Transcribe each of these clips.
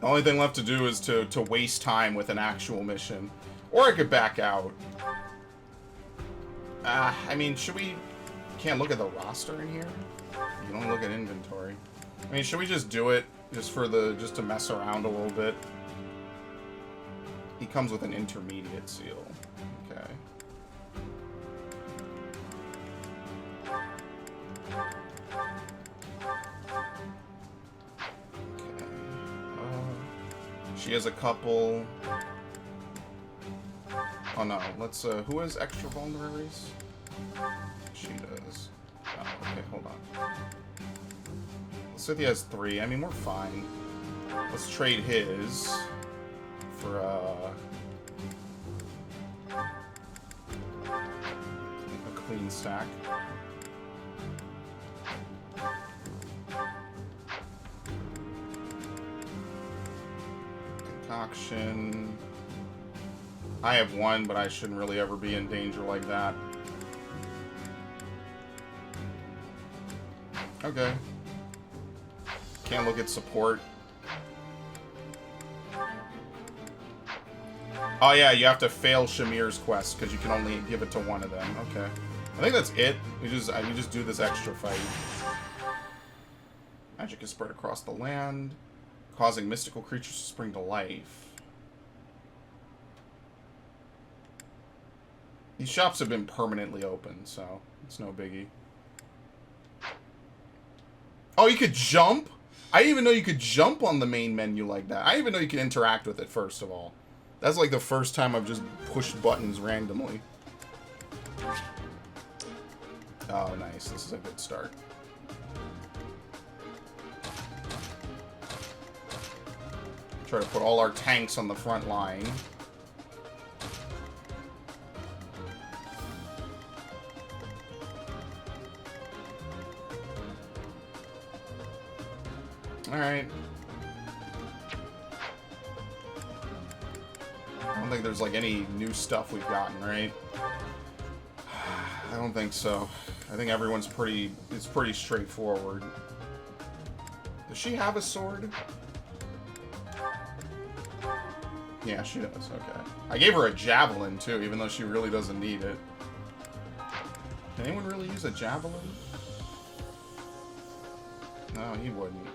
The only thing left to do is to waste time with an actual mission. Or I could back out. I mean, should we... Can't look at the roster in here? You can only look at inventory. I mean, should we just do it? Just to mess around a little bit? He comes with an intermediate seal. Okay. She has a couple. Oh no, let's, who has extra vulneraries? She does. Oh, okay, hold on. Cynthia has 3. I mean, we're fine. Let's trade his for, a clean stack. Concoction. I have 1, but I shouldn't really ever be in danger like that. Okay. Can't look at support. Oh yeah, you have to fail Shamir's quest because you can only give it to one of them. Okay. I think that's it. You just do this extra fight. Magic is spread across the land, causing mystical creatures to spring to life. These shops have been permanently open, so it's no biggie. Oh, you could jump? I didn't even know you could jump on the main menu like that. I didn't even know you could interact with it, first of all. That's like the first time I've just pushed buttons randomly. Oh, nice. This is a good start. Try to put all our tanks on the front line. Alright. I don't think there's like any new stuff we've gotten, right? I don't think so. I think everyone's it's pretty straightforward. Does she have a sword? Yeah, she does. Okay. I gave her a javelin too, even though she really doesn't need it. Can anyone really use a javelin? No, he wouldn't.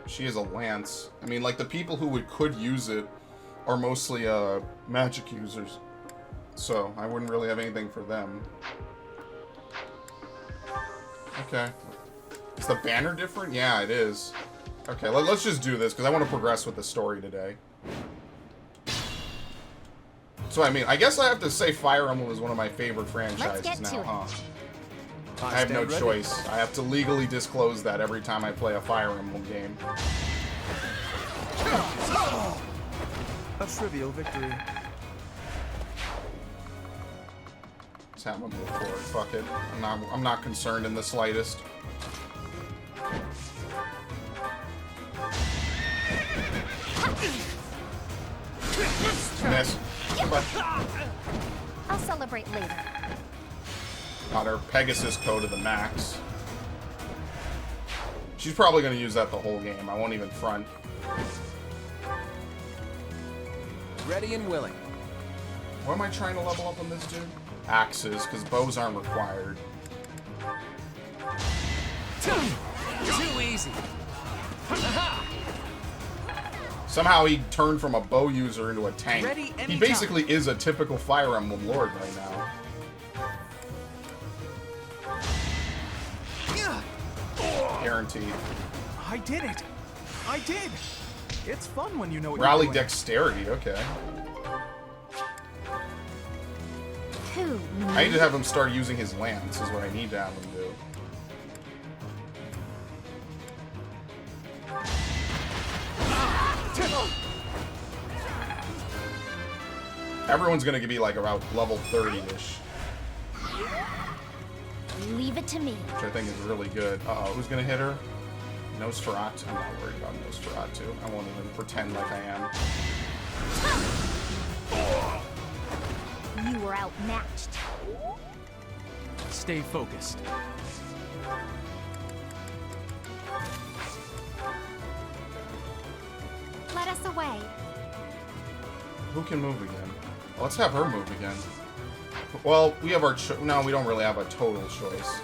She has a lance. I mean, like, the people who could use it are mostly magic users. So, I wouldn't really have anything for them. Okay. Is the banner different? Yeah, it is. Okay, let's just do this, because I want to progress with the story today. So, I mean, I guess I have to say Fire Emblem is one of my favorite franchises now, huh? I have no choice. I have to legally disclose that every time I play a Fire Emblem game. A trivial victory. Just have them move forward. Fuck it. I'm not concerned in the slightest. Miss. But I'll celebrate later. got her Pegasus code to the max. She's probably going to use that the whole game. I won't even front. Ready and willing. What am I trying to level up on this dude? Axes, because bows aren't required. Too easy. Somehow he turned from a bow user into a tank. Ready He basically is a typical Fire Emblem Lord right now. Guaranteed. I did it. I did. It's fun when you know what Rally you're doing. dexterity, okay. Who? I need to have him start using his lance, is what I need to have him do. Everyone's gonna be like about level 30-ish, Leave it to me. which I think is really good. Uh-oh, who's gonna hit her? Nosferatu. I'm not worried about Nosferatu. I won't even pretend like I am. You were outmatched. Stay focused. Let us away. Who can move again? Well, let's have her move again. Well, we have our no, we don't really have a total choice.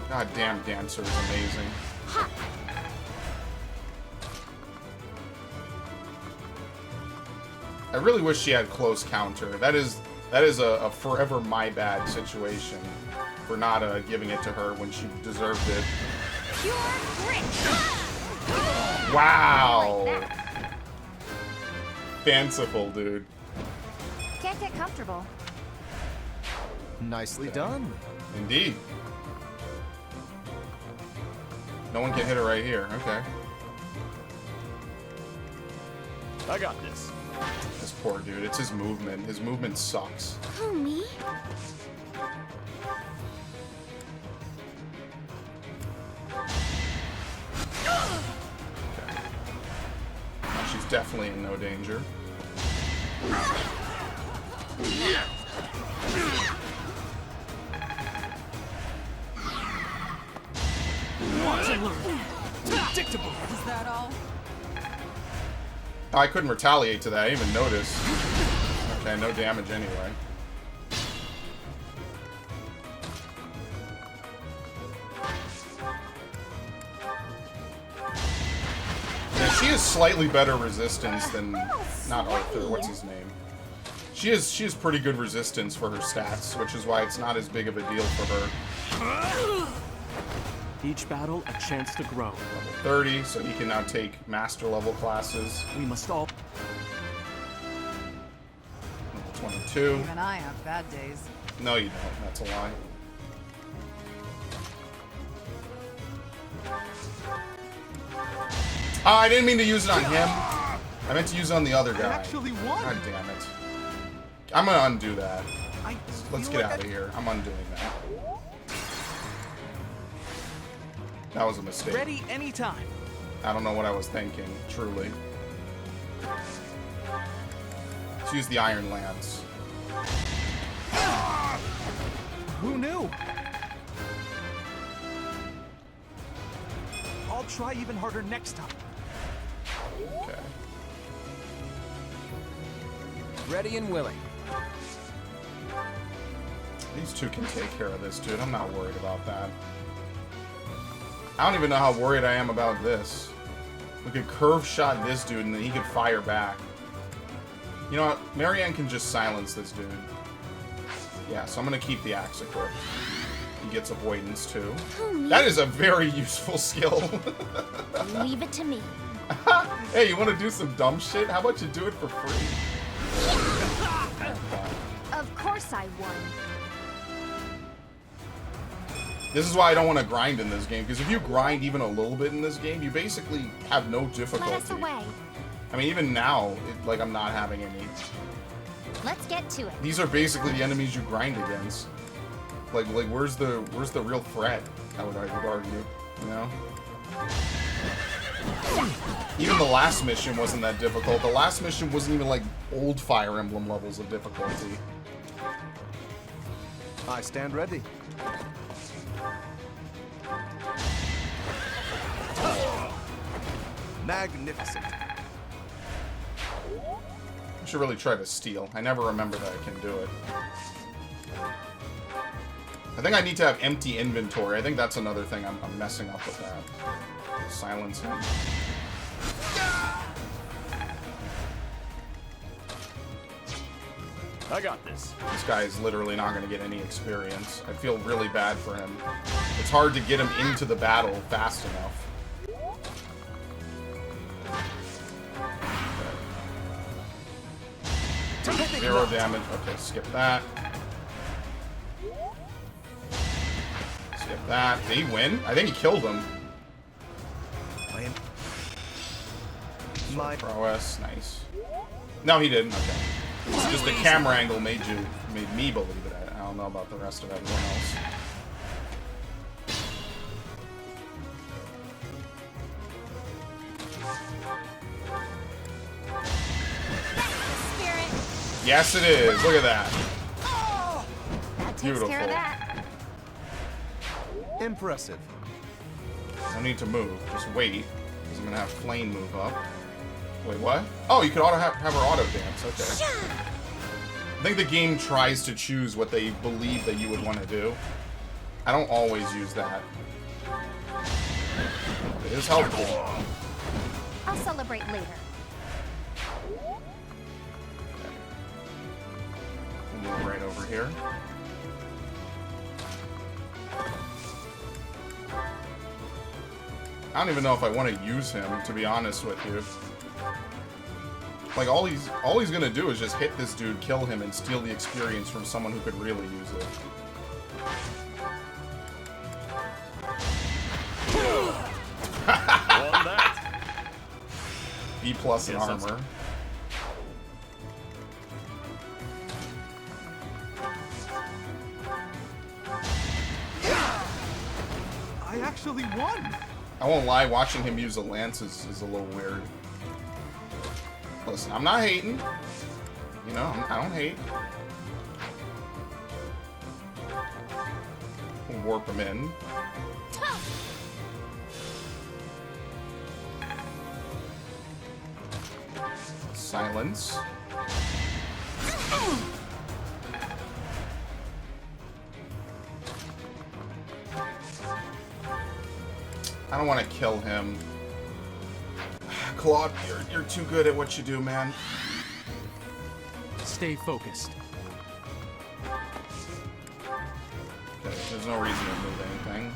God damn, Dancer is amazing. Ha! I really wish she had close counter. That is a forever my bad situation for not giving it to her when she deserved it. Pure grit. Wow. Like that. Fanciful, dude. Can't get comfortable. Nicely done. Indeed. No one can hit her right here. Okay. I got this. This poor dude. It's his movement. His movement sucks. Who, me? Now she's definitely in no danger. Predictable. Is that all? Oh, I couldn't retaliate to that. I didn't even notice. Okay, no damage anyway. Yeah, she has slightly better resistance than not Arthur. What's his name? She has pretty good resistance for her stats, which is why it's not as big of a deal for her. Each battle, a chance to grow. Level 30, so he can now take master level classes. We must all... Level 22. Even I have bad days. No, you don't. That's a lie. Oh, I didn't mean to use it on him. I meant to use it on the other I guy. actually won. God damn it. I'm gonna undo that. I Let's feel get like out of here. I'm undoing that. That was a mistake. Ready anytime. I don't know what I was thinking, truly. Let's use the Iron Lance. Who knew? I'll try even harder next time. Okay. Ready and willing. These two can take care of this, dude. I'm not worried about that. I don't even know how worried I am about this. We could curve shot this dude and then he could fire back. You know what? Marianne can just silence this dude. Yeah, so I'm gonna keep the axe equipped. He gets avoidance too. Who, me? That is a very useful skill. Leave it to me. Hey, you want to do some dumb shit? How about you do it for free? Of course I won. This is why I don't want to grind in this game, because if you grind even a little bit in this game, you basically have no difficulty. Let us away. I mean, even now, like, I'm not having any. Let's get to it. These are basically the enemies you grind against. Like where's the real threat? I would argue, you know. Even the last mission wasn't that difficult. The last mission wasn't even like old Fire Emblem levels of difficulty. I stand ready. Magnificent. I should really try to steal. I never remember that I can do it. I think I need to have empty inventory. I think that's another thing I'm messing up with that. Silence him. I got this. This guy is literally not going to get any experience. I feel really bad for him. It's hard to get him into the battle fast enough. Okay. 0 damage. Okay, skip that. Skip that. Did he win? I think he killed him. My Prowess. Nice. No, he didn't. Okay. It's just the camera angle made me believe it. I don't know about the rest of everyone else. Spirit. Yes, it is. Look at that. That takes Beautiful. care of that. impressive. No need to move. Just wait. Because I'm going to have Flame move up. Wait, what? Oh, you could have her auto dance. Okay. I think the game tries to choose what they believe that you would want to do. I don't always use that. It is helpful. I'll celebrate later. We'll move right over here. I don't even know if I want to use him, to be honest with you. Like, all he's gonna do is just hit this dude, kill him, and steal the experience from someone who could really use it. On that. B+ in armor. I actually won! I won't lie, watching him use a lance is a little weird. Listen, I'm not hating. You know, I don't hate. We'll warp him in. Silence. I don't want to kill him. Claude, you're too good at what you do, man. Stay focused. Okay, there's no reason to move anything.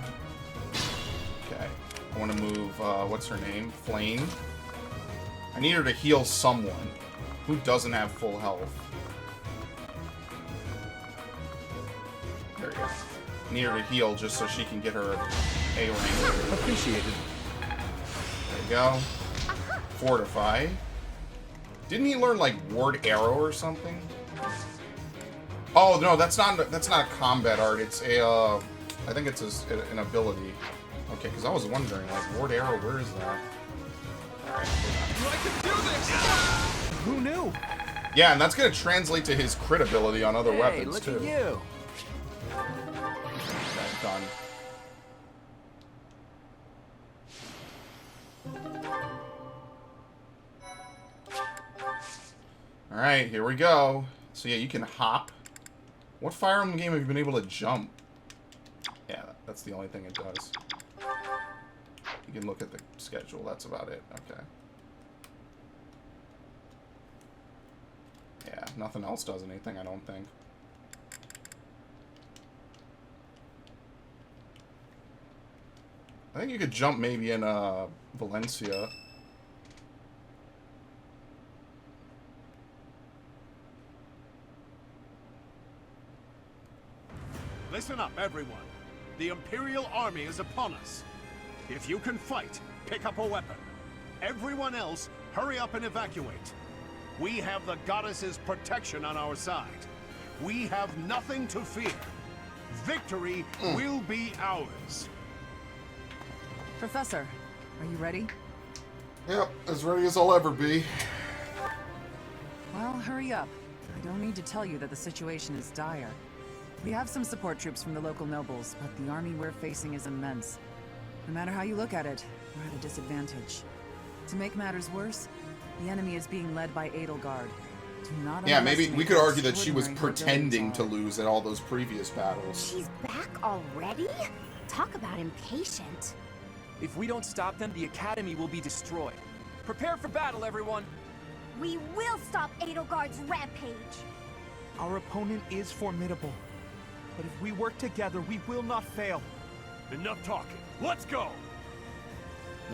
Okay, I want to move, what's her name? Flame. I need her to heal someone who doesn't have full health. There you go. I need her to heal just so she can get her A rank. Appreciated. There you go. Fortify. Didn't he learn like Ward Arrow or something? Oh no, that's not a combat art. It's a I think it's an ability. Okay, because I was wondering like Ward Arrow, where is that? All right, I can do this! Who knew? yeah, and that's gonna translate to his crit ability on other weapons too. Look at you. Okay, done. Alright, here we go. So yeah, you can hop. What Fire Emblem game have you been able to jump? Yeah, that's the only thing it does. You can look at the schedule, that's about it. Okay. Yeah, nothing else does anything, I don't think. I think you could jump maybe in Valencia. Listen up, everyone. The Imperial Army is upon us. If you can fight, pick up a weapon. Everyone else, hurry up and evacuate. We have the goddess's protection on our side. We have nothing to fear. Victory will be ours. Professor, are you ready? Yep, as ready as I'll ever be. Well, hurry up. I don't need to tell you that the situation is dire. We have some support troops from the local nobles, but the army we're facing is immense. No matter how you look at it, we're at a disadvantage. To make matters worse, the enemy is being led by Edelgard. Do not Yeah, maybe we could underestimate how argue that she was extraordinary her pretending abilities to are. lose at all those previous battles. She's back already? Talk about impatient. If we don't stop them, the Academy will be destroyed. Prepare for battle, everyone! We will stop Edelgard's rampage. Our opponent is formidable. But if we work together, we will not fail. Enough talking. Let's go!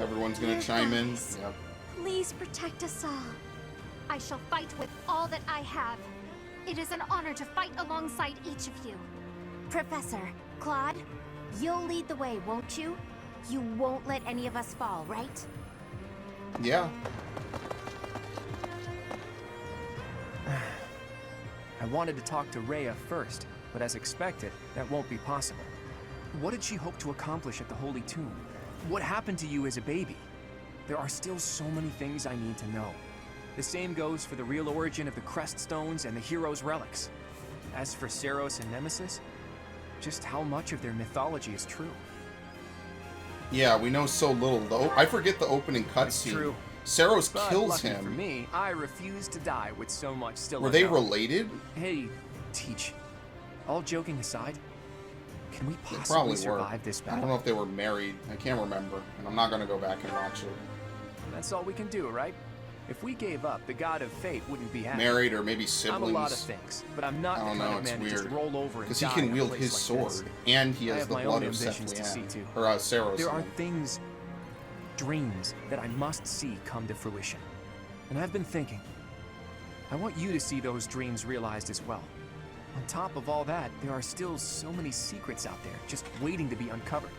Everyone's gonna Dear chime in. goddess, Yep. Please protect us all. I shall fight with all that I have. It is an honor to fight alongside each of you. Professor, Claude, you'll lead the way, won't you? You won't let any of us fall, right? Yeah. I wanted to talk to Rhea first, but as expected, that won't be possible. What did she hope to accomplish at the Holy Tomb? What happened to you as a baby? There are still so many things I need to know. The same goes for the real origin of the Crest Stones and the Hero's Relics. As for Seros and Nemesis, just how much of their mythology is true? Yeah, we know so little though. I forget the opening It's cutscene. true. Saros But kills lucky him. for me, I refuse to die with so much still Were they unknown. related? Hey, Teach. All joking aside, can we They possibly probably were. survive this I don't battle? know if they were married. I can't remember, and I'm not gonna go back and watch it. That's all we can do, right? If we gave up, the god of fate wouldn't be happy. Married or maybe I'm siblings. a lot of things, but I'm not I the don't kind know, of it's man to just weird. roll over and Because he die can in a wield place his like this. sword, and he I has have the my blood own of ambitions to see Sephian. to. Or Saros. There in are him. things, dreams, that I must see come to fruition. And I've been thinking, I want you to see those dreams realized as well. On top of all that, there are still so many secrets out there, just waiting to be uncovered.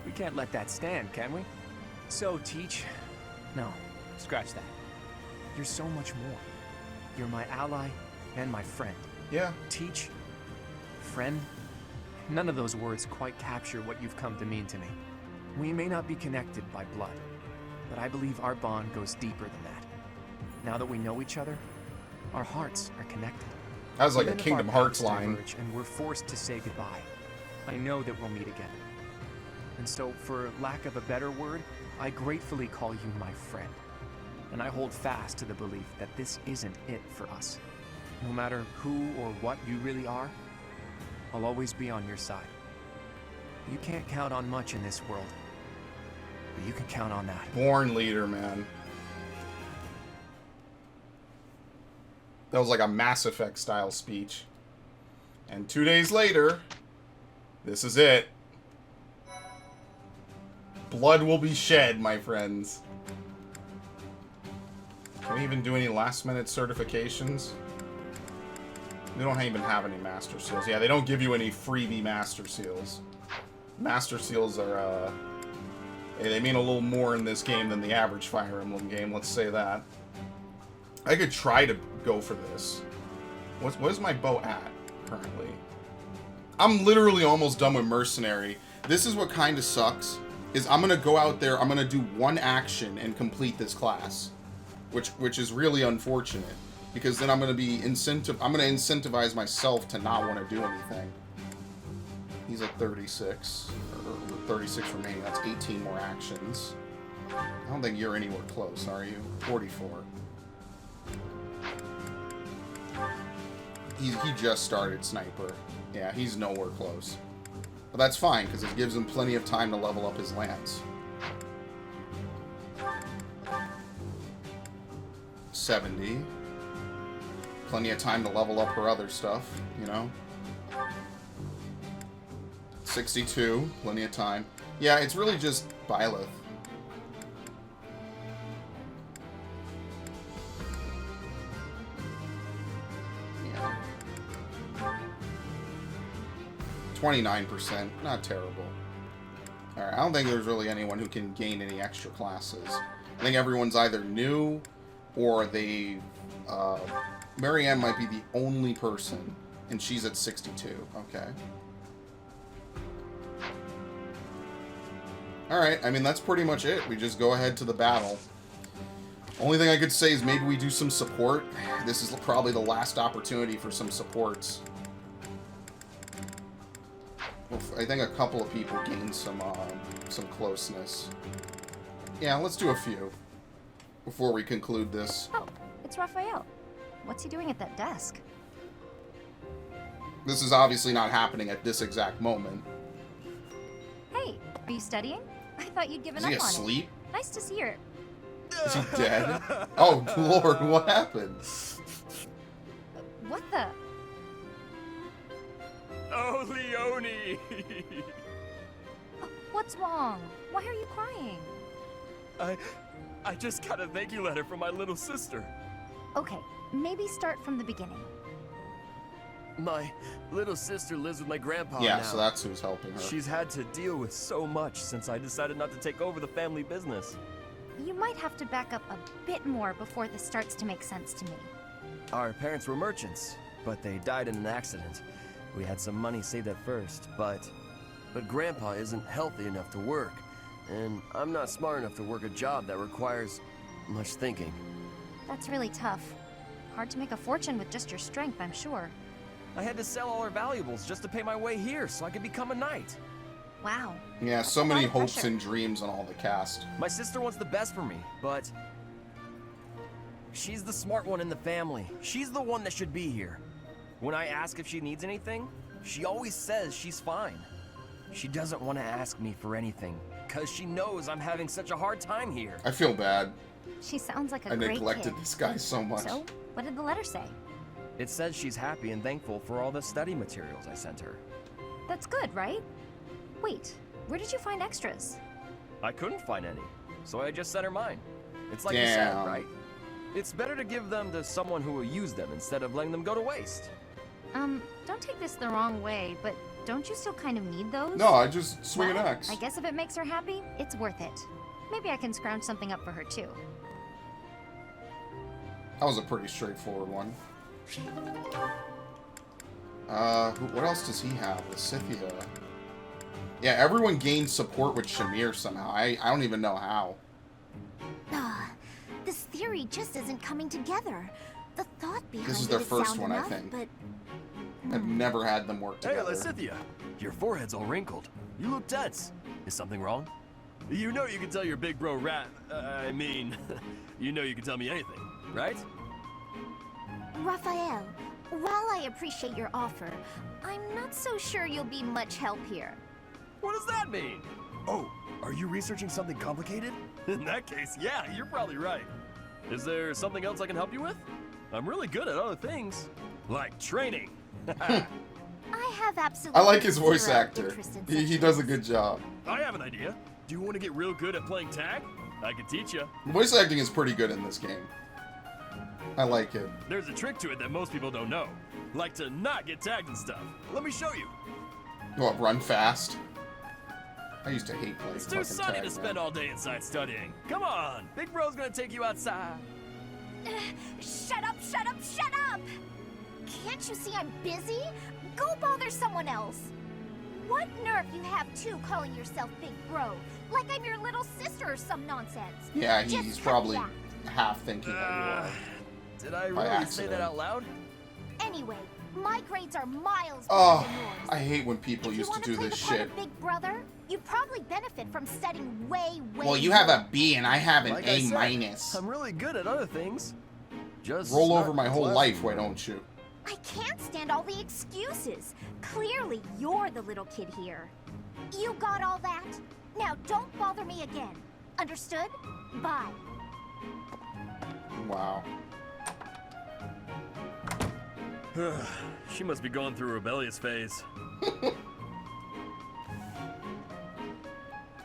We can't let that stand, can we? So, Teach, no, scratch that. You're so much more. You're my ally and my friend. Yeah. Teach, friend, none of those words quite capture what you've come to mean to me. We may not be connected by blood, but I believe our bond goes deeper than that. Now that we know each other, our hearts are connected. That was like a Even if Kingdom our Hearts paths line. diverge and we're forced to say goodbye, I know that we'll meet again. And so, for lack of a better word, I gratefully call you my friend. And I hold fast to the belief that this isn't it for us. No matter who or what you really are, I'll always be on your side. You can't count on much in this world, but you can count on that. Born leader, man. That was like a Mass Effect style speech. And 2 days later, this is it. Blood will be shed, my friends. Can we even do any last minute certifications? We don't even have any Master Seals. Yeah, they don't give you any freebie Master Seals. Master Seals are, they mean a little more in this game than the average Fire Emblem game, let's say that. I could try to go for this. What is my bow at, currently? I'm literally almost done with Mercenary. This is what kind of sucks, is I'm going to go out there, I'm going to do one action and complete this class. Which is really unfortunate, because then I'm going to incentivize myself to not want to do anything. He's at 36, or 36 remaining. That's 18 more actions. I don't think you're anywhere close, are you? 44. He just started Sniper. Yeah, he's nowhere close. But that's fine, because it gives him plenty of time to level up his lance. 70. Plenty of time to level up her other stuff, you know? 62. Plenty of time. Yeah, it's really just Byleth. Yeah. 29%. Not terrible. Alright, I don't think there's really anyone who can gain any extra classes. I think everyone's either new or they... Marianne might be the only person, and she's at 62. Okay. Alright, I mean, that's pretty much it. We just go ahead to the battle. Only thing I could say is maybe we do some support. This is probably the last opportunity for some supports. I think a couple of people gained some closeness. Yeah, let's do a few before we conclude this. Oh, it's Raphael. What's he doing at that desk? This is obviously not happening at this exact moment. Hey, are you studying? I thought you'd given Is he up on asleep? it. Nice to see her. Is he dead? Oh, Lord, what happened? What the? Oh, Leone! What's wrong? Why are you crying? I just got a thank you letter from my little sister. Okay, maybe start from the beginning. My little sister lives with my grandpa Yeah, now. so that's who's helping her. She's had to deal with so much since I decided not to take over the family business. You might have to back up a bit more before this starts to make sense to me. Our parents were merchants, but they died in an accident. We had some money saved at first, but Grandpa isn't healthy enough to work, and I'm not smart enough to work a job that requires much thinking. That's really tough. Hard to make a fortune with just your strength, I'm sure. I had to sell all our valuables just to pay my way here so I could become a knight. Wow. Yeah, That's so a lot many of hopes pressure. and dreams on all the cast. My sister wants the best for me, but She's the smart one in the family. She's the one that should be here. When I ask if she needs anything, she always says she's fine. She doesn't want to ask me for anything, because she knows I'm having such a hard time here. I feel bad. She sounds like a I great neglected kid. this guy so much. So, what did the letter say? It says she's happy and thankful for all the study materials I sent her. That's good, right? Wait, where did you find extras? I couldn't find any, so I just sent her mine. It's like you said, Damn. right? It's better to give them to someone who will use them instead of letting them go to waste. Don't take this the wrong way, but don't you still kind of need those? No, I just swing an Well, axe. I guess if it makes her happy, it's worth it. Maybe I can scrounge something up for her too. That was a pretty straightforward one. What else does he have? The Scythia. Yeah, everyone gains support with Shamir somehow. I don't even know how. This theory just isn't coming together. The thought behind This is their it first sound one, I enough, think. But I've never had them work Hey, together. Lysithia, your forehead's all wrinkled. You look tense. Is something wrong? You know you can tell your big bro you know you can tell me anything, right? Raphael, while I appreciate your offer, I'm not so sure you'll be much help here. What does that mean? Oh, are you researching something complicated? In that case, yeah, you're probably right. Is there something else I can help you with? I'm really good at other things, like training. I have absolutely I like his voice zero actor. interest in He such does a things. good job. I have an idea. Do you want to get real good at playing tag? I can teach you. The voice acting is pretty good in this game. I like it. There's a trick to it that most people don't know, like to not get tagged and stuff. Let me show you. What, run fast? I used to hate playing It's too fucking sunny tag, to spend man. all day inside studying. Come on, Big Bro's gonna take you outside. Shut up, shut up, shut up! Can't you see I'm busy? Go bother someone else. What nerve you have too calling yourself Big Bro? Like I'm your little sister or some nonsense. Yeah, Just he's cut probably the act. half thinking that you are. Did I By really say accident. that out loud? Anyway, my grades are miles better Oh, than yours. I hate when people If you used to want do play this the part shit. of Big Brother, you probably benefit from studying way Well, you have more. a B and I have an Like I A said, minus. I'm really good at other things. Just Roll not over my whole classy life, why work. don't you? I can't stand all the excuses. Clearly, you're the little kid here. You got all that? Now don't bother me again. Understood? Bye. Wow. She must be going through a rebellious phase.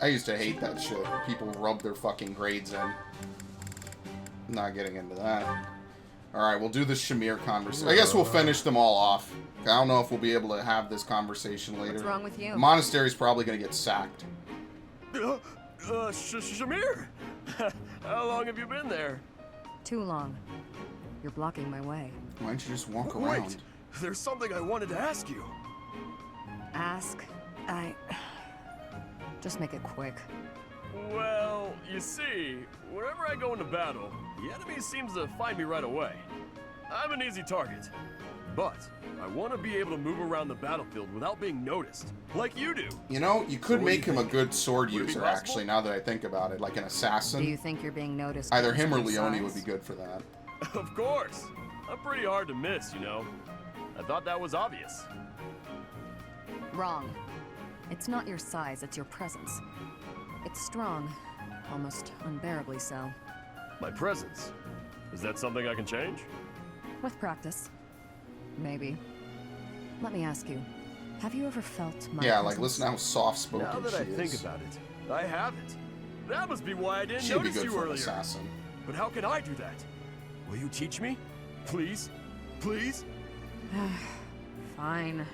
I used to hate that shit. People rub their fucking grades in. Not getting into that. Alright, we'll do the Shamir conversation. I guess we'll finish them all off. I don't know if we'll be able to have this conversation later. What's wrong with you? The monastery's probably gonna get sacked. Shamir? How long have you been there? Too long. You're blocking my way. Why don't you just walk Wait, around? there's something I wanted to ask you. Ask. Just make it quick. Well, you see, whenever I go into battle, the enemy seems to find me right away. I'm an easy target. But I want to be able to move around the battlefield without being noticed, like you do. You know, you could So what do make you him a think? good sword Would it be user, possible? actually, now that I think about it. Like an Do you assassin. think you're being noticed? Either because him or of your Leone would size? be good for that. Of course. I'm pretty hard to miss, you know. I thought that was obvious. Wrong. It's not your size, it's your presence. It's strong. Almost unbearably so. My presence. Is that something I can change? With practice. Maybe. Let me ask you. Have you ever felt my Yeah, like presence? listen how soft-spoken Now that she I think is. about it, I haven't. That must be why I didn't She'd be notice good you for an earlier. assassin. But how can I do that? Will you teach me? Please? Please? Fine.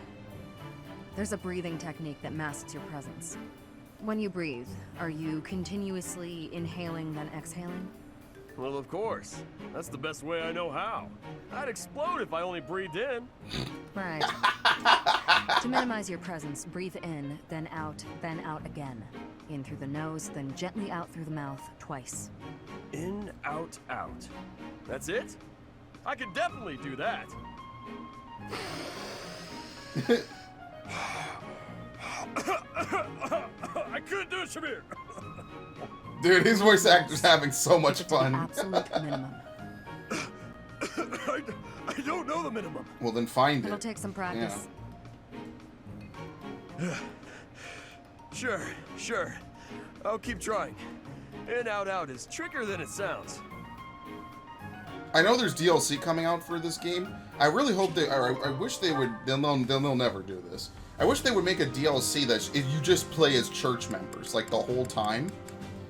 There's a breathing technique that masks your presence. When you breathe, are you continuously inhaling then exhaling? Well, of course. That's the best way I know how. I'd explode if I only breathed in. Right. To minimize your presence, breathe in, then out again. In through the nose, then gently out through the mouth twice. In, out, out. That's it? I can definitely do that. I couldn't do it, Shamir. Dude, his voice actor's having so much Keep it to the fun. absolute minimum. I don't know the minimum. Well, then find It'll it. take some practice. Sure. I'll keep trying. In, out is trickier than it sounds. I know there's DLC coming out for this game. I really hope they, or I wish they would, they'll never do this. I wish they would make a DLC that you just play as church members, like, the whole time.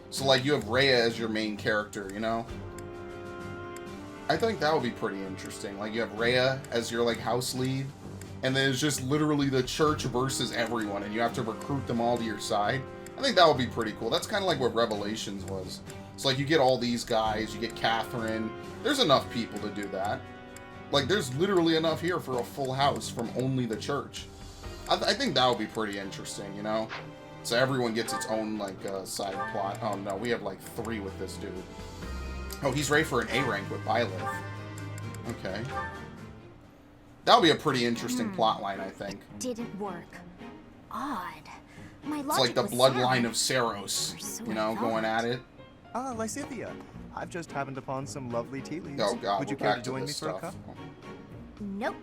So, like, you have Rhea as your main character, you know? I think that would be pretty interesting. Like, you have Rhea as your, like, house lead, and then it's just literally the church versus everyone, and you have to recruit them all to your side. I think that would be pretty cool. That's kind of like what Revelations was. It's like you get all these guys, you get Catherine. There's enough people to do that. Like, there's literally enough here for a full house from only the church. I think that would be pretty interesting, you know? So everyone gets its own, like, side plot. Oh, no, we have, like, 3 with this dude. Oh, he's ready for an A rank with Byleth. Okay. That would be a pretty interesting plot line, I think. Didn't work. Odd. My logic It's like the was bloodline sound. of Saros, Or so you I know, going thought. at it. Ah, Lysithea. I've just happened upon some lovely tea leaves. Oh, God, Would you we're care back to join me this for a stuff. cup? Nope.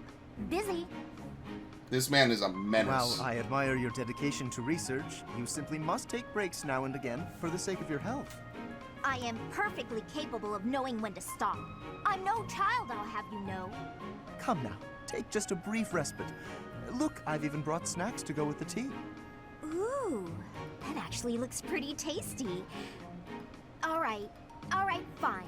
Busy. This man is a menace. While I admire your dedication to research, you simply must take breaks now and again for the sake of your health. I am perfectly capable of knowing when to stop. I'm no child, I'll have you know. Come now, take just a brief respite. Look, I've even brought snacks to go with the tea. Ooh, that actually looks pretty tasty. All right, fine.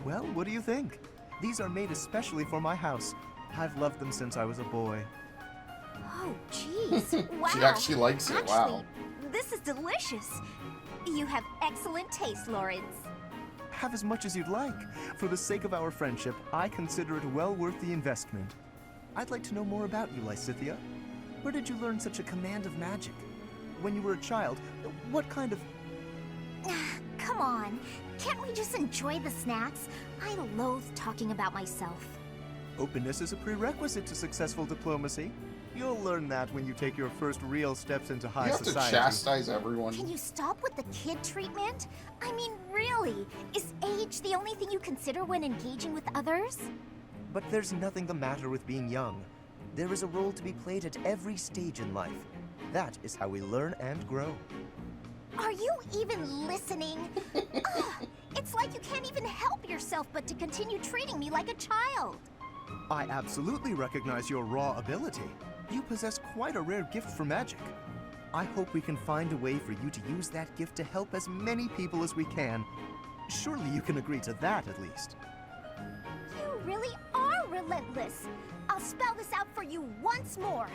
Well, what do you think? These are made especially for my house. I've loved them since I was a boy. Oh, jeez. Wow. She actually likes it, wow. Actually, this is delicious. You have excellent taste, Lawrence. Have as much as you'd like. For the sake of our friendship, I consider it well worth the investment. I'd like to know more about you, Lysithea. Where did you learn such a command of magic? When you were a child, what kind of... Come on. Can't we just enjoy the snacks? I loathe talking about myself. Openness is a prerequisite to successful diplomacy. You'll learn that when you take your first real steps into high You have to society. chastise everyone. Can you stop with the kid treatment? I mean, really? Is age the only thing you consider when engaging with others? But there's nothing the matter with being young. There is a role to be played at every stage in life. That is how we learn and grow. Are you even listening? Ugh, it's like you can't even help yourself but to continue treating me like a child. I absolutely recognize your raw ability. You possess quite a rare gift for magic. I hope we can find a way for you to use that gift to help as many people as we can. Surely you can agree to that at least. You really are relentless. I'll spell this out for you once more.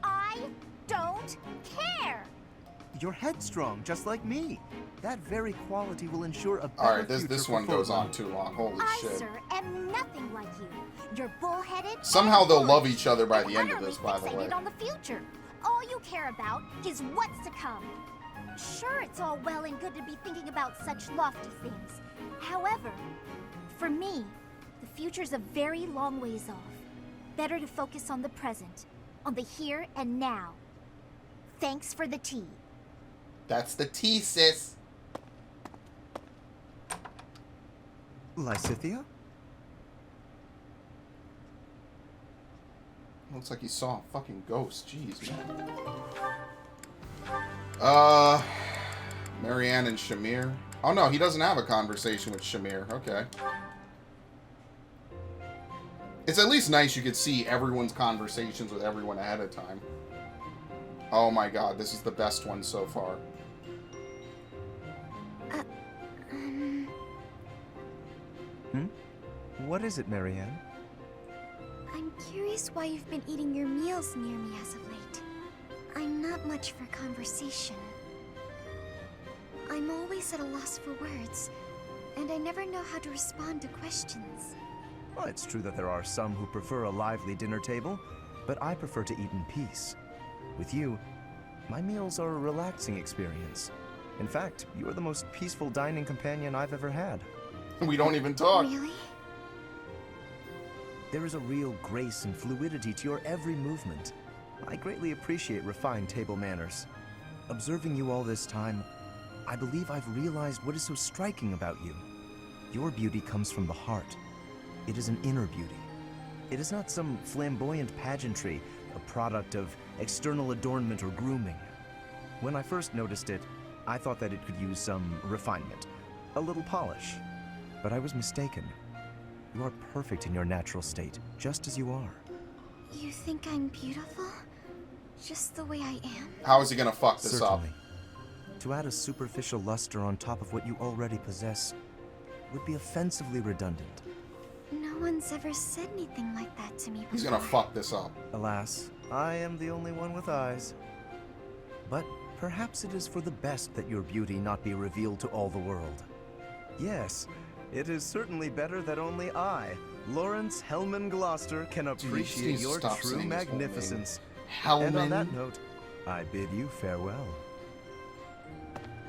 I don't care. You're headstrong, just like me. That very quality will ensure a better Alright, this future for one goes Fordland. on too long. Holy I, shit. sir, am nothing like you. You're bullheaded. Somehow and they'll foolish, love each other by and the end of utterly this, by the way. fixated on the future. All you care about is what's to come. Sure, it's all well and good to be thinking about such lofty things. However, for me, the future's a very long ways off. Better to focus on the present, on the here and now. Thanks for the tea. That's the T, sis. Lysithea? Looks like he saw a fucking ghost. Jeez, man. Marianne and Shamir. Oh no, he doesn't have a conversation with Shamir. Okay. It's at least nice you could see everyone's conversations with everyone ahead of time. Oh my god, this is the best one so far. What is it, Marianne? I'm curious why you've been eating your meals near me as of late. I'm not much for conversation. I'm always at a loss for words, and I never know how to respond to questions. Well, it's true that there are some who prefer a lively dinner table, but I prefer to eat in peace. With you, my meals are a relaxing experience. In fact, you are the most peaceful dining companion I've ever had. We don't even talk. Really? There is a real grace and fluidity to your every movement. I greatly appreciate refined table manners. Observing you all this time, I believe I've realized what is so striking about you. Your beauty comes from the heart, It is an inner beauty. It is not some flamboyant pageantry, a product of external adornment or grooming. When I first noticed it, I thought that it could use some refinement, a little polish. But I was mistaken. You are perfect in your natural state, just as you are. You think I'm beautiful? Just the way I am? How is he gonna fuck this Certainly. up? To add a superficial luster on top of what you already possess would be offensively redundant. No one's ever said anything like that to me before. He's gonna fuck this up. Alas, I am the only one with eyes. But perhaps it is for the best that your beauty not be revealed to all the world. Yes, it is certainly better that only I, Lawrence Hellman Gloucester, can Dude, you just appreciate need to your stop true saying his whole name. magnificence. Hellman. And on that note, I bid you farewell.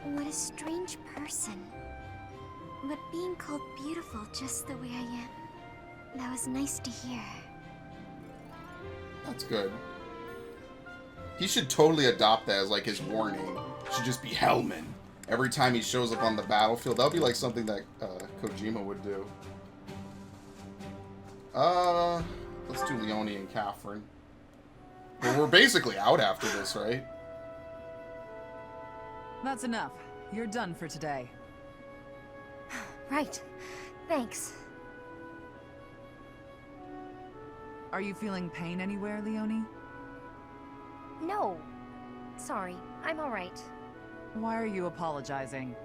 What a strange person. But being called beautiful just the way I am, that was nice to hear. That's good. He should totally adopt that as like his warning. It should just be Hellman. Every time he shows up on the battlefield, that'll be like something that Kojima would do. Let's do Leone and Catherine. Well, we're basically out after this, right? That's enough. You're done for today. Right. Thanks. Are you feeling pain anywhere, Leone? No. Sorry, I'm alright. Why are you apologizing?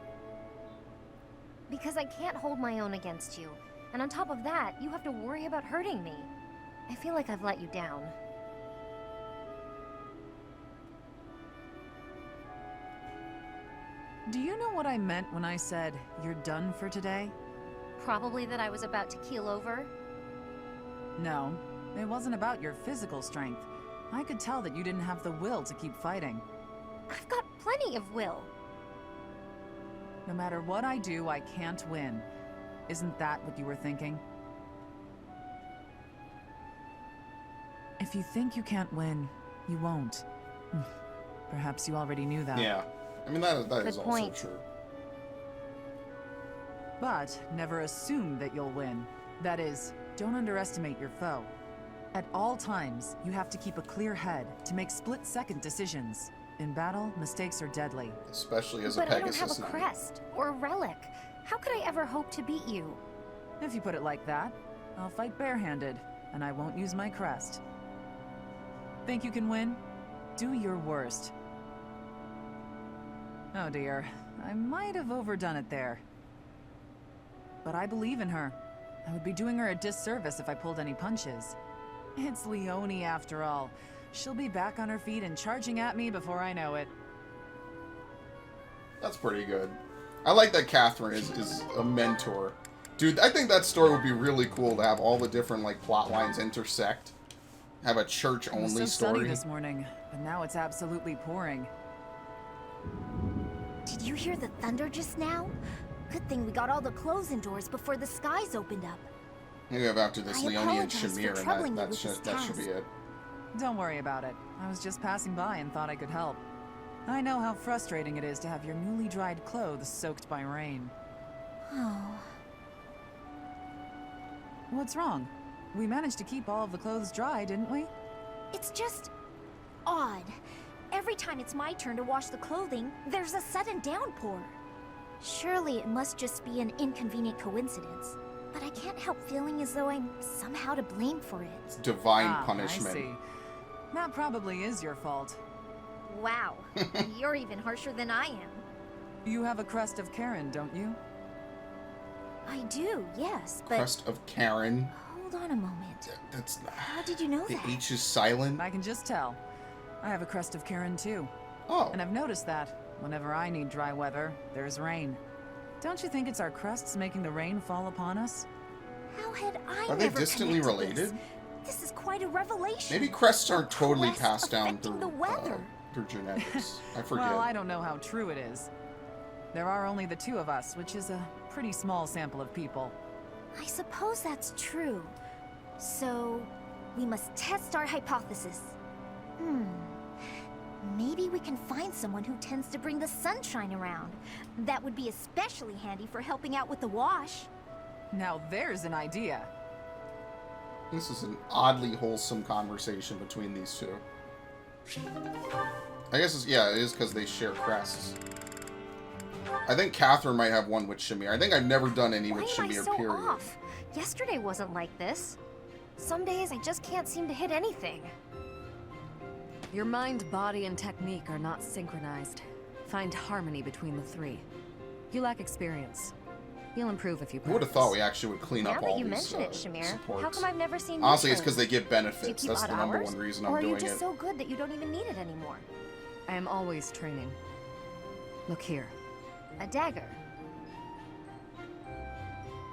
Because I can't hold my own against you. And on top of that, you have to worry about hurting me. I feel like I've let you down. Do you know what I meant when I said, you're done for today? Probably that I was about to keel over. No, it wasn't about your physical strength. I could tell that you didn't have the will to keep fighting. I've got plenty of will. No matter what I do, I can't win. Isn't that what you were thinking? If you think you can't win, you won't. Perhaps you already knew that. Yeah. I mean, that is Good also point. true. But never assume that you'll win. That is, don't underestimate your foe. At all times, you have to keep a clear head to make split-second decisions. In battle, mistakes are deadly. Especially as a But I don't have Pegasus a Knight. crest or a relic. How could I ever hope to beat you? If you put it like that, I'll fight barehanded, and I won't use my crest. Think you can win? Do your worst. Oh dear, I might have overdone it there. But I believe in her. I would be doing her a disservice if I pulled any punches. It's Leone after all. She'll be back on her feet and charging at me before I know it. That's pretty good. I like that Catherine is a mentor. Dude, I think that story would be really cool to have all the different like plot lines intersect. Have a It was church-only so sunny story. this morning, but now it's absolutely pouring. Did you hear the thunder just now? Good thing we got all the clothes indoors before the skies opened up. Maybe after this I Leone and apologize for Shamir, troubling and you that with this should be task. it. Don't worry about it. I was just passing by and thought I could help. I know how frustrating it is to have your newly dried clothes soaked by rain. Oh. What's wrong? We managed to keep all of the clothes dry, didn't we? It's just odd. Every time it's my turn to wash the clothing, there's a sudden downpour. Surely it must just be an inconvenient coincidence. But I can't help feeling as though I'm somehow to blame for it. Divine punishment. I see. That probably is your fault. Wow. You're even harsher than I am. You have a crest of Karen, don't you? I do, yes, but Crest of Karen. hold on a moment. That's How did you know the that? H is silent. I can just tell. I have a crest of Karen too. Oh, And I've noticed that whenever I need dry weather, there's rain. Don't you think it's our crests making the rain fall upon us? How had I are they never distantly connected related? This is quite a revelation. Maybe crests aren't A totally crest passed down affecting through the weather. through genetics. I forget. Well, I don't know how true it is. There are only the two of us, which is a pretty small sample of people. I suppose that's true. So, we must test our hypothesis. Maybe we can find someone who tends to bring the sunshine around. That would be especially handy for helping out with the wash. Now there's an idea. This is an oddly wholesome conversation between these two. I guess it's, yeah, it is because they share crests. I think Catherine might have one with Shamir. I think I've never done any with Why am I Shamir, so period. off? Yesterday wasn't like this. Some days I just can't seem to hit anything. Your mind, body, and technique are not synchronized. Find harmony between the three. You lack experience. You'll improve if you Who would have practice. thought we actually would clean Now up that all you these mention it, Shamir, supports? how come I've never seen you Honestly, it's train? because they give Do you benefits. keep That's odd the number hours? one reason Or I'm are doing you just it. so good that you don't even need it anymore? I am always training. Look here. A dagger.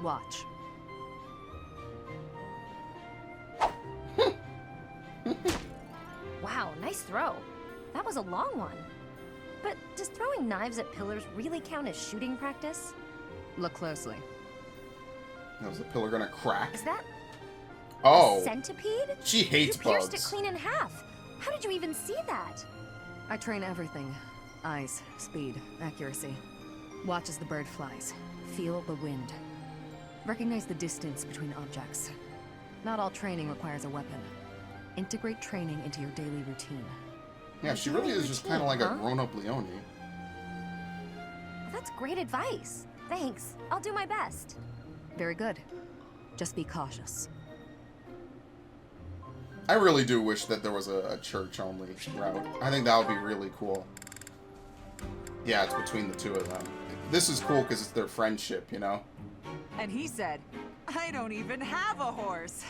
Watch. Wow, nice throw. That was a long one. But does throwing knives at pillars really count as shooting practice? Look closely. Now, is the pillar gonna crack? Is that Oh, a centipede? she hates You pierced bugs. it clean in half. How did you even see that? I train everything. Eyes, speed, accuracy. Watch as the bird flies. Feel the wind. Recognize the distance between objects. Not all training requires a weapon. Integrate training into your daily routine. Yeah, she really is just kind of like Huh? a grown-up Leonie. That's great advice. Thanks. I'll do my best. Very good. Just be cautious. I really do wish that there was a church-only route. I think that would be really cool. Yeah, it's between the two of them. This is cool because it's their friendship, you know? And he said, I don't even have a horse.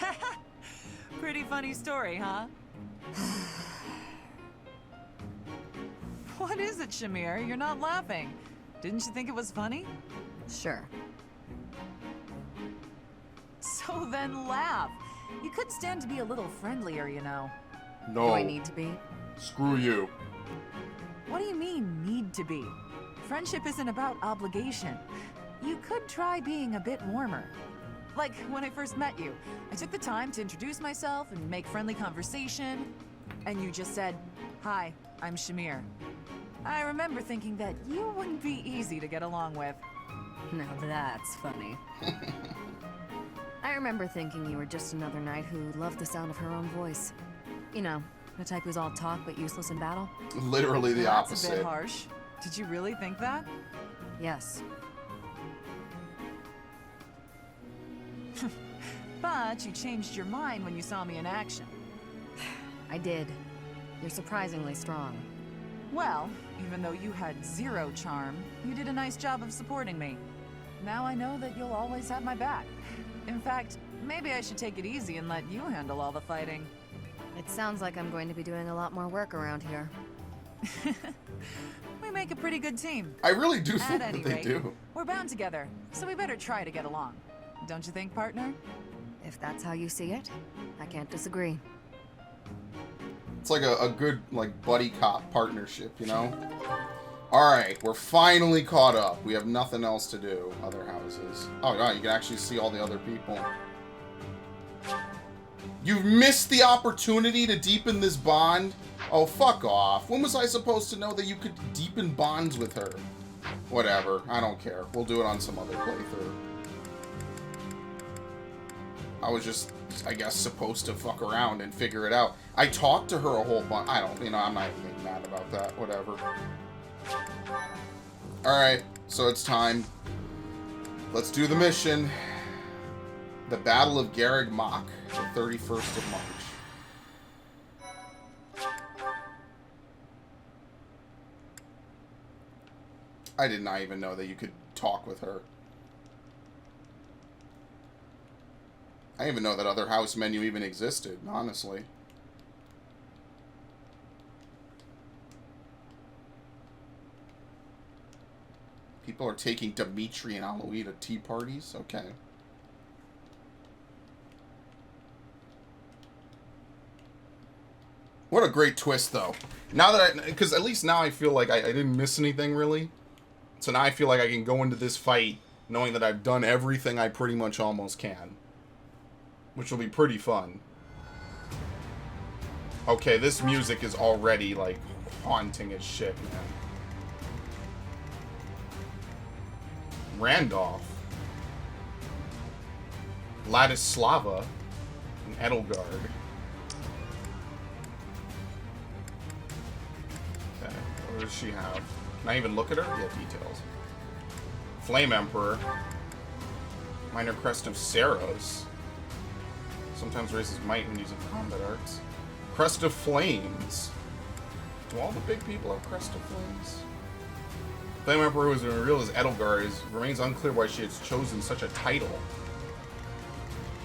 Pretty funny story, huh? What is it, Shamir? You're not laughing. Didn't you think it was funny? Sure. So then laugh. You could stand to be a little friendlier, you know. No. Do I need to be? Screw you. What do you mean, need to be? Friendship isn't about obligation. You could try being a bit warmer. Like when I first met you, I took the time to introduce myself and make friendly conversation, and you just said, "Hi, I'm Shamir." I remember thinking that you wouldn't be easy to get along with. Now that's funny. I remember thinking you were just another knight who loved the sound of her own voice. You know, the type who's all talk but useless in battle. Literally the That's a opposite. bit harsh. Did you really think that? Yes. But you changed your mind when you saw me in action. I did. You're surprisingly strong. Well, even though you had zero charm, you did a nice job of supporting me. Now I know that you'll always have my back. In fact, maybe I should take it easy and let you handle all the fighting. It sounds like I'm going to be doing a lot more work around here. We make a pretty good team. I really do At think any that they rate, do. we're bound together, so we better try to get along. Don't you think, partner? If that's how you see it, I can't disagree. It's like a good, like, buddy cop partnership, you know? Alright, we're finally caught up. We have nothing else to do. Other houses. Oh, no, you can actually see all the other people. You've missed the opportunity to deepen this bond? Oh, fuck off. When was I supposed to know that you could deepen bonds with her? Whatever. I don't care. We'll do it on some other playthrough. I was just, I guess, supposed to fuck around and figure it out. I talked to her a whole bunch. I don't, you know, I'm not even mad about that. Whatever. Alright, so it's time. Let's do the mission. The Battle of Garreg Mach, the 31st of March. I did not even know that you could talk with her. I didn't even know that other house menu even existed, honestly. People are taking Dimitri and Aloy to tea parties? Okay. What a great twist, though. Now that because at least now I feel like I didn't miss anything, really. So now I feel like I can go into this fight knowing that I've done everything I pretty much almost can. Which will be pretty fun. Okay, this music is already, like, haunting as shit, man. Randolph. Ladislava. Edelgard. Okay, what does she have? Can I even look at her? Yeah, details. Flame Emperor. Minor Crest of Saros. Sometimes raises might when using combat arts. Crest of Flames. Do all the big people have Crest of Flames? Flame Emperor, who has been revealed as Edelgard, remains unclear why she has chosen such a title.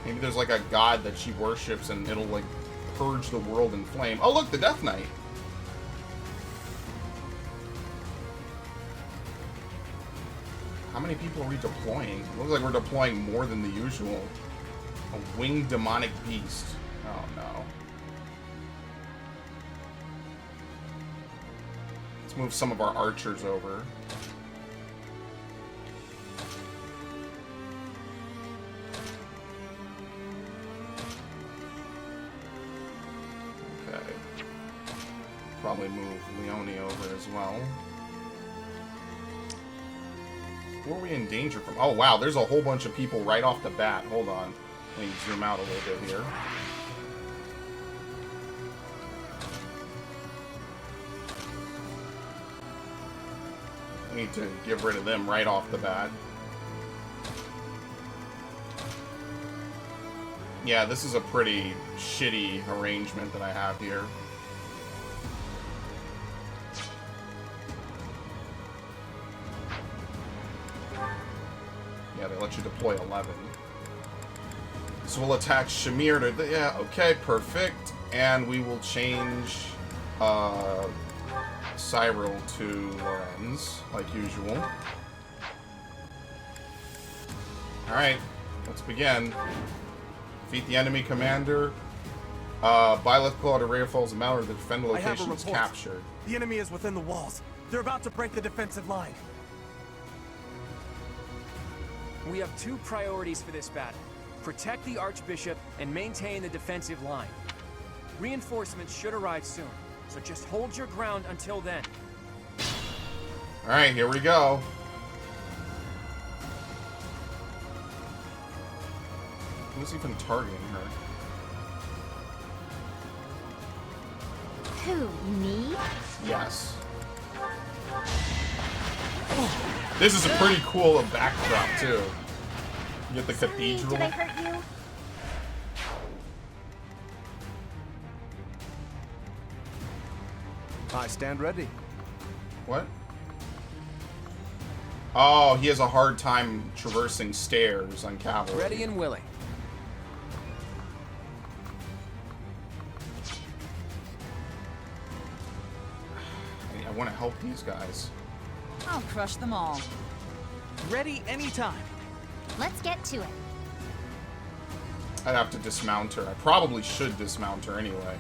Maybe there's like a god that she worships and it'll like purge the world in flame. Oh look, the Death Knight! How many people are we deploying? It looks like we're deploying more than the usual. A winged demonic beast. Oh no. Let's move some of our archers over. Okay. Probably move Leone over as well. Who are we in danger from? Oh wow, there's a whole bunch of people right off the bat. Hold on. Let me zoom out a little bit here. I need to get rid of them right off the bat. Yeah, this is a pretty shitty arrangement that I have here. Yeah, they let you deploy 11. So we'll attach Shamir to the... Yeah, okay, perfect. And we will change Cyril to Lorenz, like usual. Alright, let's begin. Defeat the enemy commander. Byleth Claw to Ray Falls Mountain, or the defend location is captured. The enemy is within the walls. They're about to break the defensive line. We have two priorities for this battle. Protect the Archbishop and maintain the defensive line. Reinforcements should arrive soon, so just hold your ground until then. Alright, here we go. Who's even targeting her? Who, me? Yes. This is a pretty cool backdrop, too. You get the cathedral. Did I hurt you? I stand ready. What? Oh, he has a hard time traversing stairs on cavalry. Ready and willing. I want to help these guys. I'll crush them all. Ready anytime. Let's get to it. I'd have to dismount her. I probably should dismount her anyway.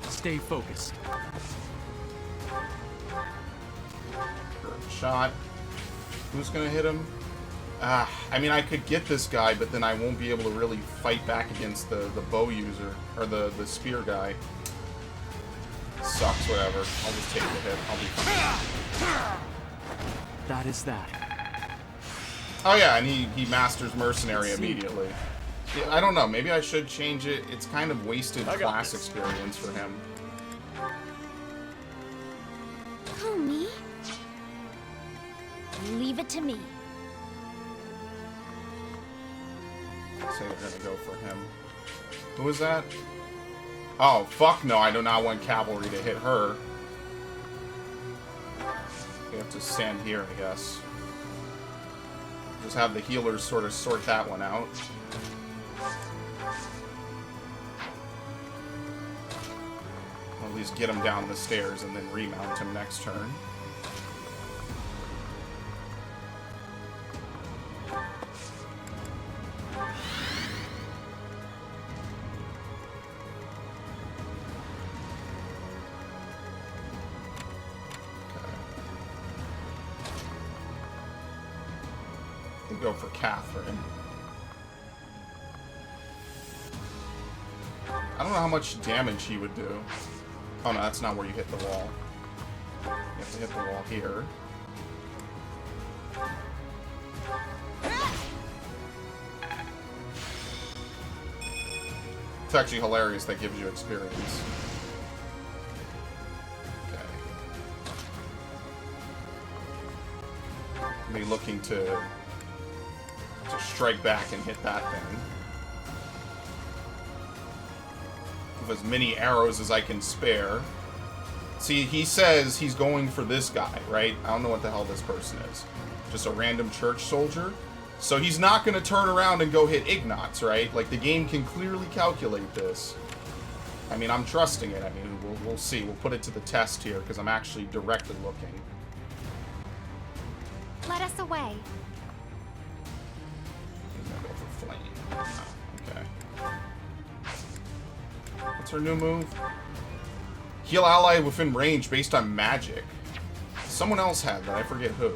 Stay focused. Good shot. Who's gonna hit him? I mean, I could get this guy, but then I won't be able to really fight back against the bow user, or the spear guy. Sucks, whatever. I'll just take the hit. I'll be fine. That is that. Oh yeah, and he masters Mercenary immediately. Yeah, I don't know, maybe I should change it. It's kind of wasted class experience for him. Who, me? Leave it to me. Say we're gonna go for him. Who is that? Oh, fuck no, I do not want cavalry to hit her. We have to stand here, I guess. Just have the healers sort of sort that one out. Or at least get him down the stairs and then remount him next turn. Go for Catherine. I don't know how much damage he would do. Oh no, that's not where you hit the wall. have to hit the wall here. It's actually hilarious that gives you experience. Okay. Me looking to strike back and hit that thing. With as many arrows as I can spare. See, he says he's going for this guy, right? I don't know what the hell this person is. Just a random church soldier. So he's not going to turn around and go hit Ignatz, right? Like, the game can clearly calculate this. I mean, I'm trusting it. I mean, we'll see. We'll put it to the test here, because I'm actually directly looking. Let us away. I'm gonna go for flame. Oh, okay. What's her new move? Heal ally within range based on magic. Someone else had that. I forget who.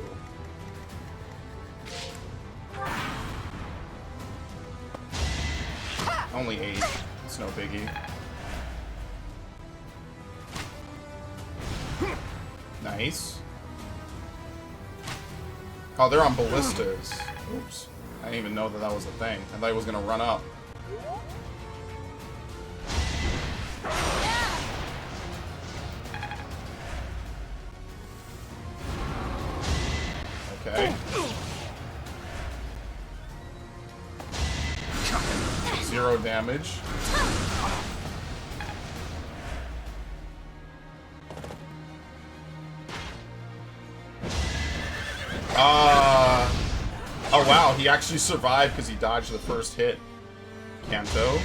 Only 8. It's no biggie. Nice. Oh, they're on ballistas. Oops. I didn't even know that that was a thing. I thought he was gonna run up. Okay. 0 damage. Oh wow, he actually survived because he dodged the first hit. Kanto.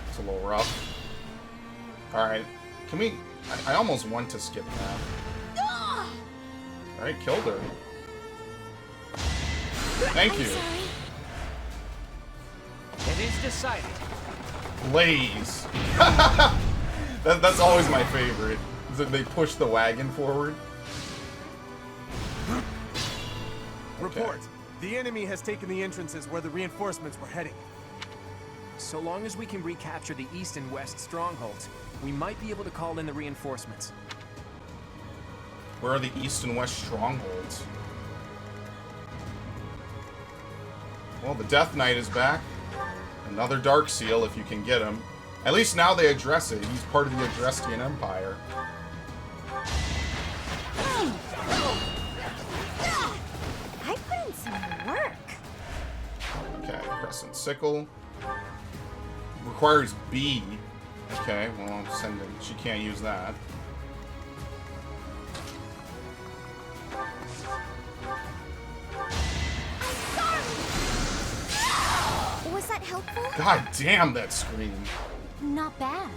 It's a little rough. Alright, can we... I almost want to skip that. Alright, killed her. Thank you. It is decided. Blaze. That's always my favorite. Is that they push the wagon forward. Report. The enemy has taken the entrances where the reinforcements were heading. So long as we can recapture the east and west strongholds, we might be able to call in the reinforcements. Where are the east and west strongholds? Well, the Death Knight is back. Another Dark Seal, if you can get him. At least now they address it. He's part of the Adrestian Empire. I put in some work. Okay, Crescent Sickle. Requires B. Okay, well, I'm sending... She can't use that. Was that helpful? God damn, that scream. Not bad.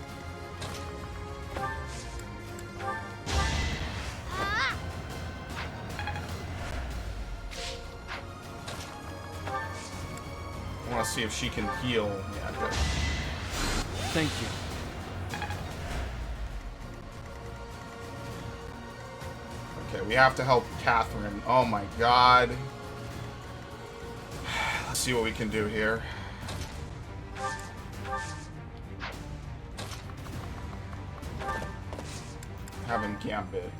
I want to see if she can heal. Yeah, good. Thank you. Okay, we have to help Catherine. Oh my god. Let's see what we can do here. Have him Gambit.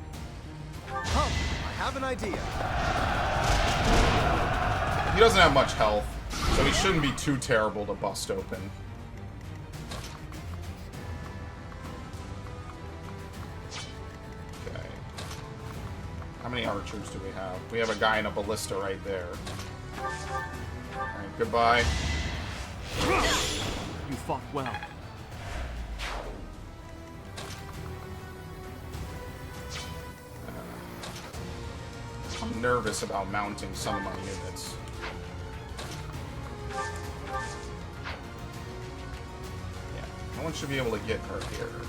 Huh, I have an idea. He doesn't have much health, so he shouldn't be too terrible to bust open. Okay. How many archers do we have? We have a guy in a ballista right there. Alright, goodbye. You fought well. I'm nervous about mounting some of my units. Yeah, no one should be able to get her here.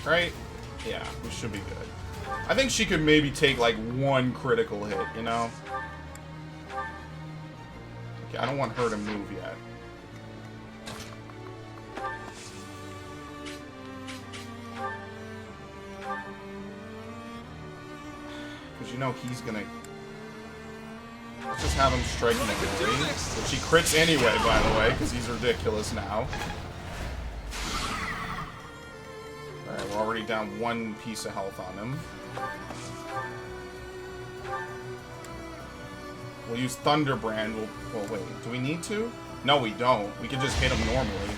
Right? Yeah, we should be good. I think she could maybe take like 1 critical hit, you know? Okay, I don't want her to move yet. Because you know he's gonna... Let's just have him strike Mary, which he crits anyway, by the way, because he's ridiculous now. Alright, we're already down 1 piece of health on him. We'll use Thunderbrand. Well, wait. Do we need to? No, we don't. We can just hit him normally.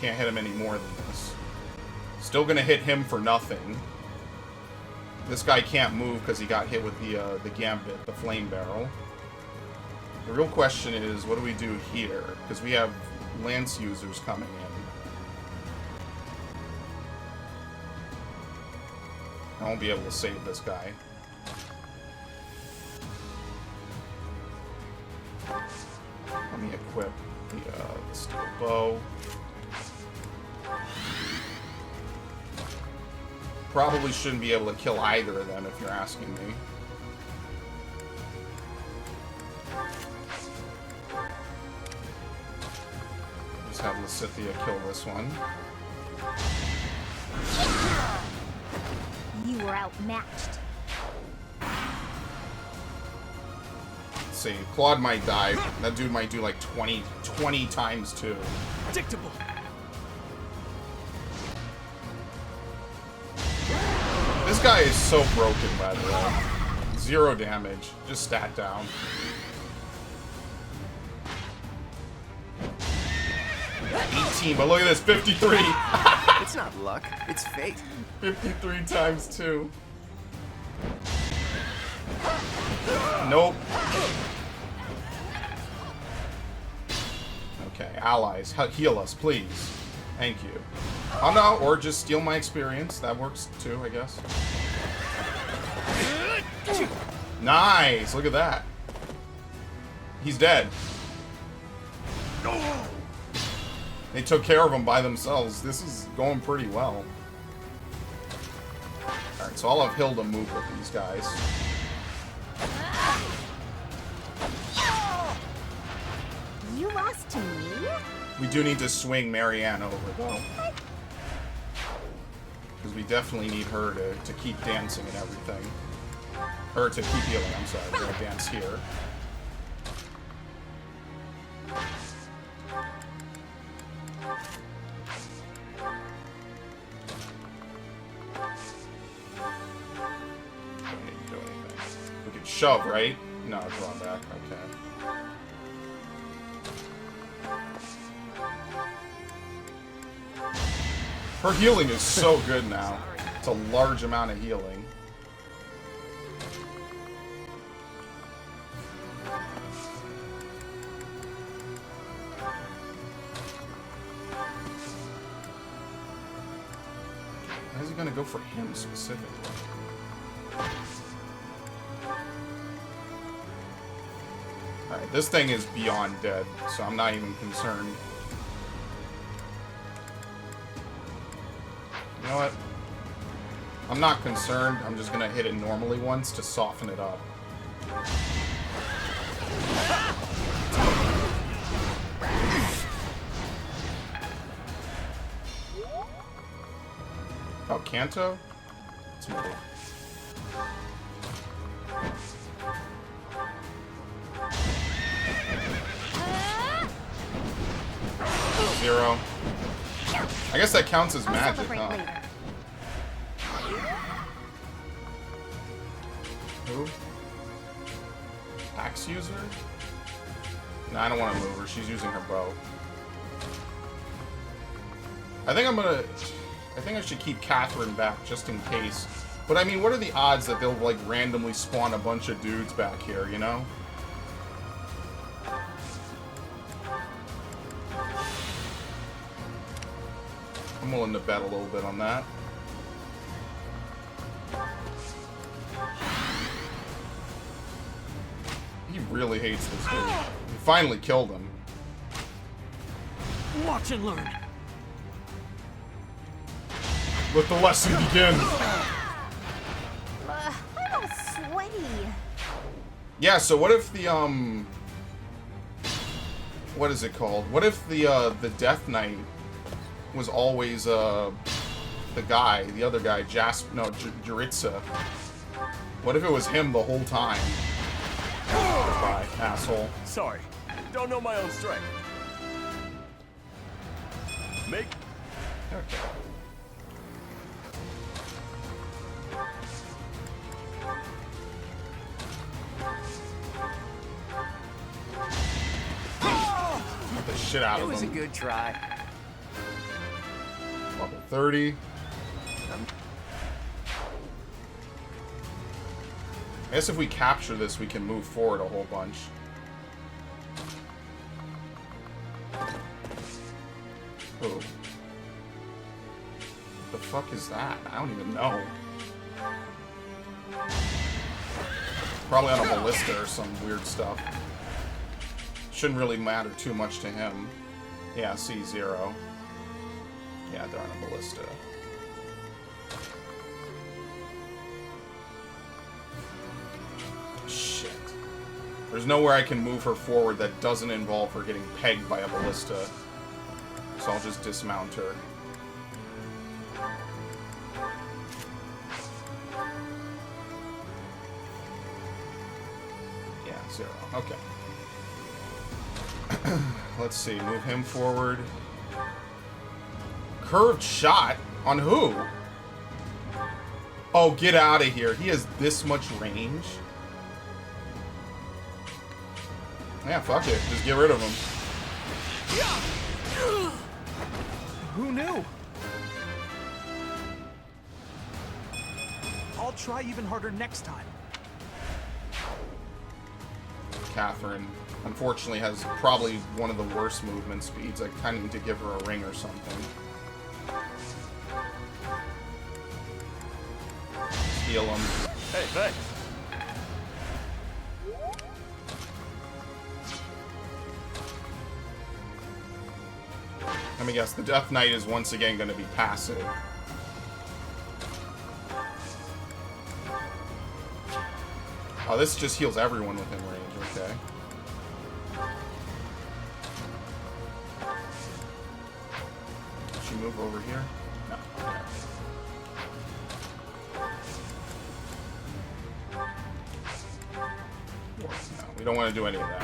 Can't hit him any more than this. Still gonna hit him for nothing. This guy can't move because he got hit with the Gambit, the Flame Barrel. The real question is, what do we do here? Because we have Lance users coming in. I won't be able to save this guy. Let me equip the steel bow. Probably shouldn't be able to kill either of them if you're asking me. Just have Lysithea kill this one. You were outmatched. Let's see, Claude might die. That dude might do like 20 times 2. Predictable. This guy is so broken, by the way. 0 damage. Just stat down. 18, but look at this, 53! It's not luck, it's fate. 53 times 2. Nope. Okay, allies, heal us, please. Thank you. Oh no, or just steal my experience. That works too, I guess. Nice! Look at that. He's dead. They took care of him by themselves. This is going pretty well. Alright, so I'll have Hilda move with these guys. You lost to me? We do need to swing Marianne over, though. Because we definitely need her to keep dancing and everything. Or to keep healing, I'm sorry. We're gonna dance here. Don't need to do anything. We could shove, right? No, draw back. Okay. Her healing is so good now. It's a large amount of healing. Why is he gonna go for him specifically? Alright, this thing is beyond dead, so I'm not even concerned. You know what? I'm not concerned. I'm just gonna hit it normally once to soften it up. Oh, Kanto? Let's move. Zero. I guess that counts as magic, huh? Who? Axe user? No, I don't want to move her. She's using her bow. I think I should keep Catherine back just in case. But I mean, what are the odds that they'll like randomly spawn a bunch of dudes back here, you know? I'm willing to bet a little bit on that. He really hates this dude. We finally killed him. Watch and learn. Let the lesson begin. I'm all sweaty. Yeah, so what if the what is it called? What if the Death Knight was always the guy, the other guy, Jaritza. What if it was him the whole time? Goodbye, asshole. Sorry, don't know my own strength. Make. Okay. Get the shit out It of was a him. good try. Level 30. I guess if we capture this, we can move forward a whole bunch. Ooh. What the fuck is that? I don't even know. Probably on a ballista or some weird stuff. Shouldn't really matter too much to him. Yeah, C0. Yeah, they're on a ballista. Shit. There's nowhere I can move her forward that doesn't involve her getting pegged by a ballista. So I'll just dismount her. Yeah, 0. Okay. Let's see. Move him forward. Curved shot? On who? Oh, get out of here. He has this much range? Yeah, fuck it. Just get rid of him. Who knew? I'll try even harder next time. Catherine, unfortunately, has probably one of the worst movement speeds. I kind of need to give her a ring or something. Heal him. Hey, thanks. Let me guess, the Death Knight is once again going to be passive. Oh, this just heals everyone within range, okay. Did she move over here? No. Okay. No, we don't want to do any of that.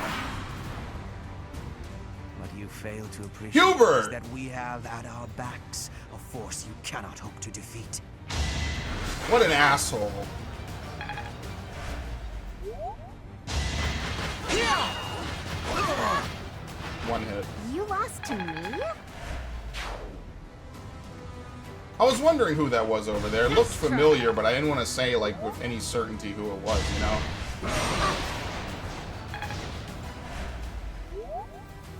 What you fail to appreciate Hubert! is that we have at our backs a force you cannot hope to defeat. What an asshole. One hit. You lost to me? I was wondering who that was over there. It looked familiar, but I didn't want to say, like, with any certainty who it was, you know?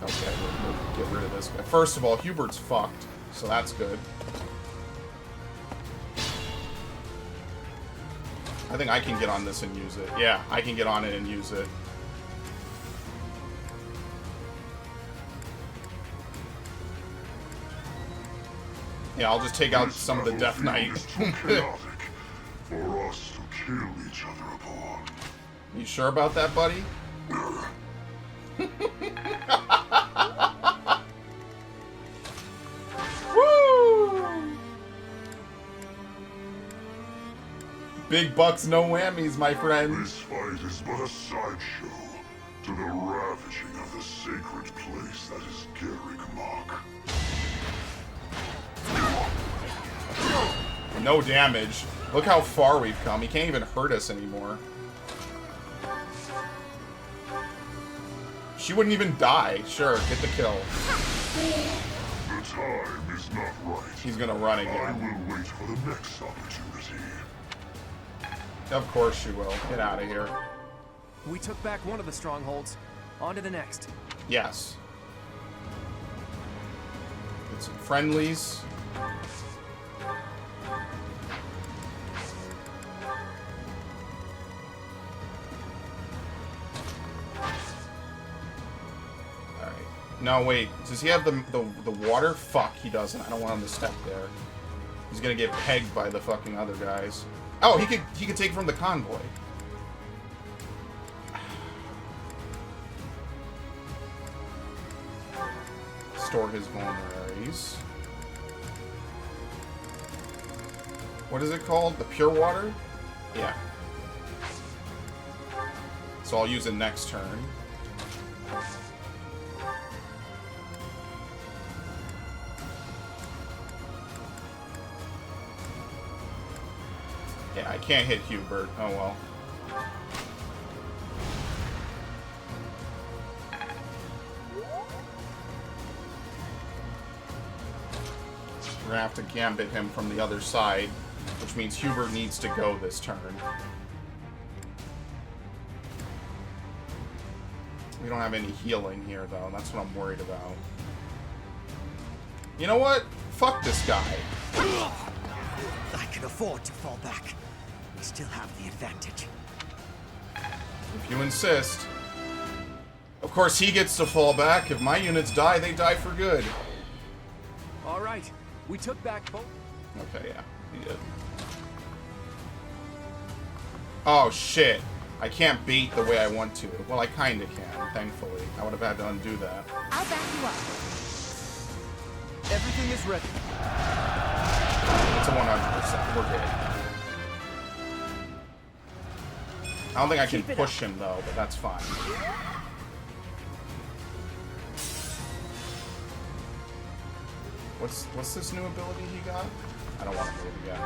Okay, we'll get rid of this guy. First of all, Hubert's fucked, so that's good. I think I can get on this and use it. Yeah, I can get on it and use it. Yeah, I'll just take out some of the Death Knight. For us to kill each other upon. You sure about that, buddy? Woo! Big bucks, no whammies, my friend. This fight is but a sideshow to the ravaging of the sacred place that is Garrick Mach. No damage. Look how far we've come. He can't even hurt us anymore. She wouldn't even die. Sure, get the kill. The time is not right. He's gonna run I again. will wait for the next opportunity. Of course she will. Get out of here. We took back one of the strongholds. On to the next. Yes. Get some friendlies. No, wait. Does he have the water? Fuck, he doesn't. I don't want him to step there. He's gonna get pegged by the fucking other guys. Oh, he could take from the convoy. Store his vulneraries. What is it called? The pure water? Yeah. So I'll use it next turn. Yeah, I can't hit Hubert. Oh well. We're gonna have to gambit him from the other side, which means Hubert needs to go this turn. We don't have any healing here, though. That's what I'm worried about. You know what? Fuck this guy. I can afford to fall back. We still have the advantage. If you insist. Of course, he gets to fall back. If my units die, they die for good. All right, we took back both. Okay, yeah, he did. Oh, shit. I can't bait the way I want to. Well, I kinda can, thankfully. I would have had to undo that. I'll back you up. Everything is ready. It's a 100%. We're good. I don't think I can push him, though, but that's fine. What's this new ability he got? I don't want to move again.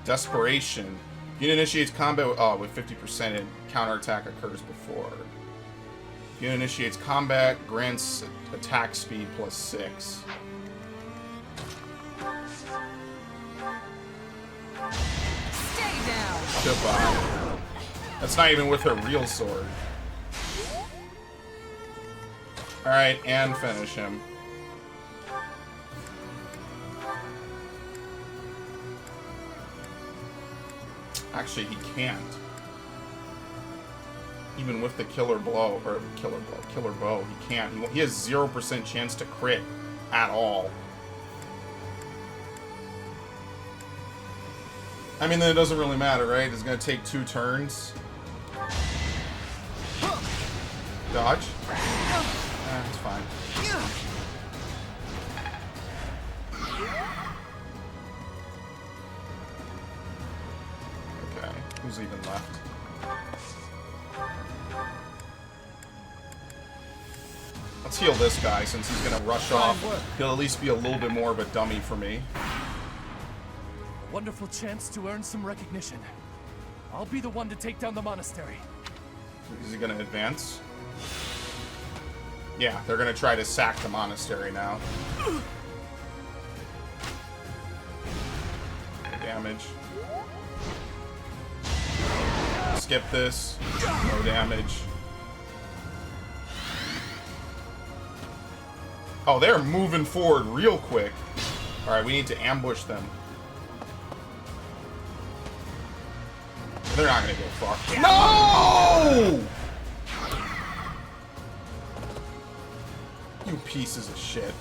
Desperation. Unit initiates combat with 50% and counterattack occurs before. Unit initiates combat, grants attack speed plus 6. Stay down. Goodbye. That's not even with her real sword. Alright, and finish him. Actually, he can't. Even with the killer blow, or killer bow, he can't. He has 0% chance to crit at all. I mean, then it doesn't really matter, right? It's gonna take 2 turns. Dodge. It's fine. Okay, who's even left? Let's heal this guy since he's gonna rush off. He'll at least be a little bit more of a dummy for me. Wonderful chance to earn some recognition. I'll be the one to take down the monastery. Is he gonna advance? Yeah, they're gonna try to sack the monastery now. Damage. Skip this. No damage. Oh, they're moving forward real quick. Alright, we need to ambush them. They're not gonna go far. No! You pieces of shit.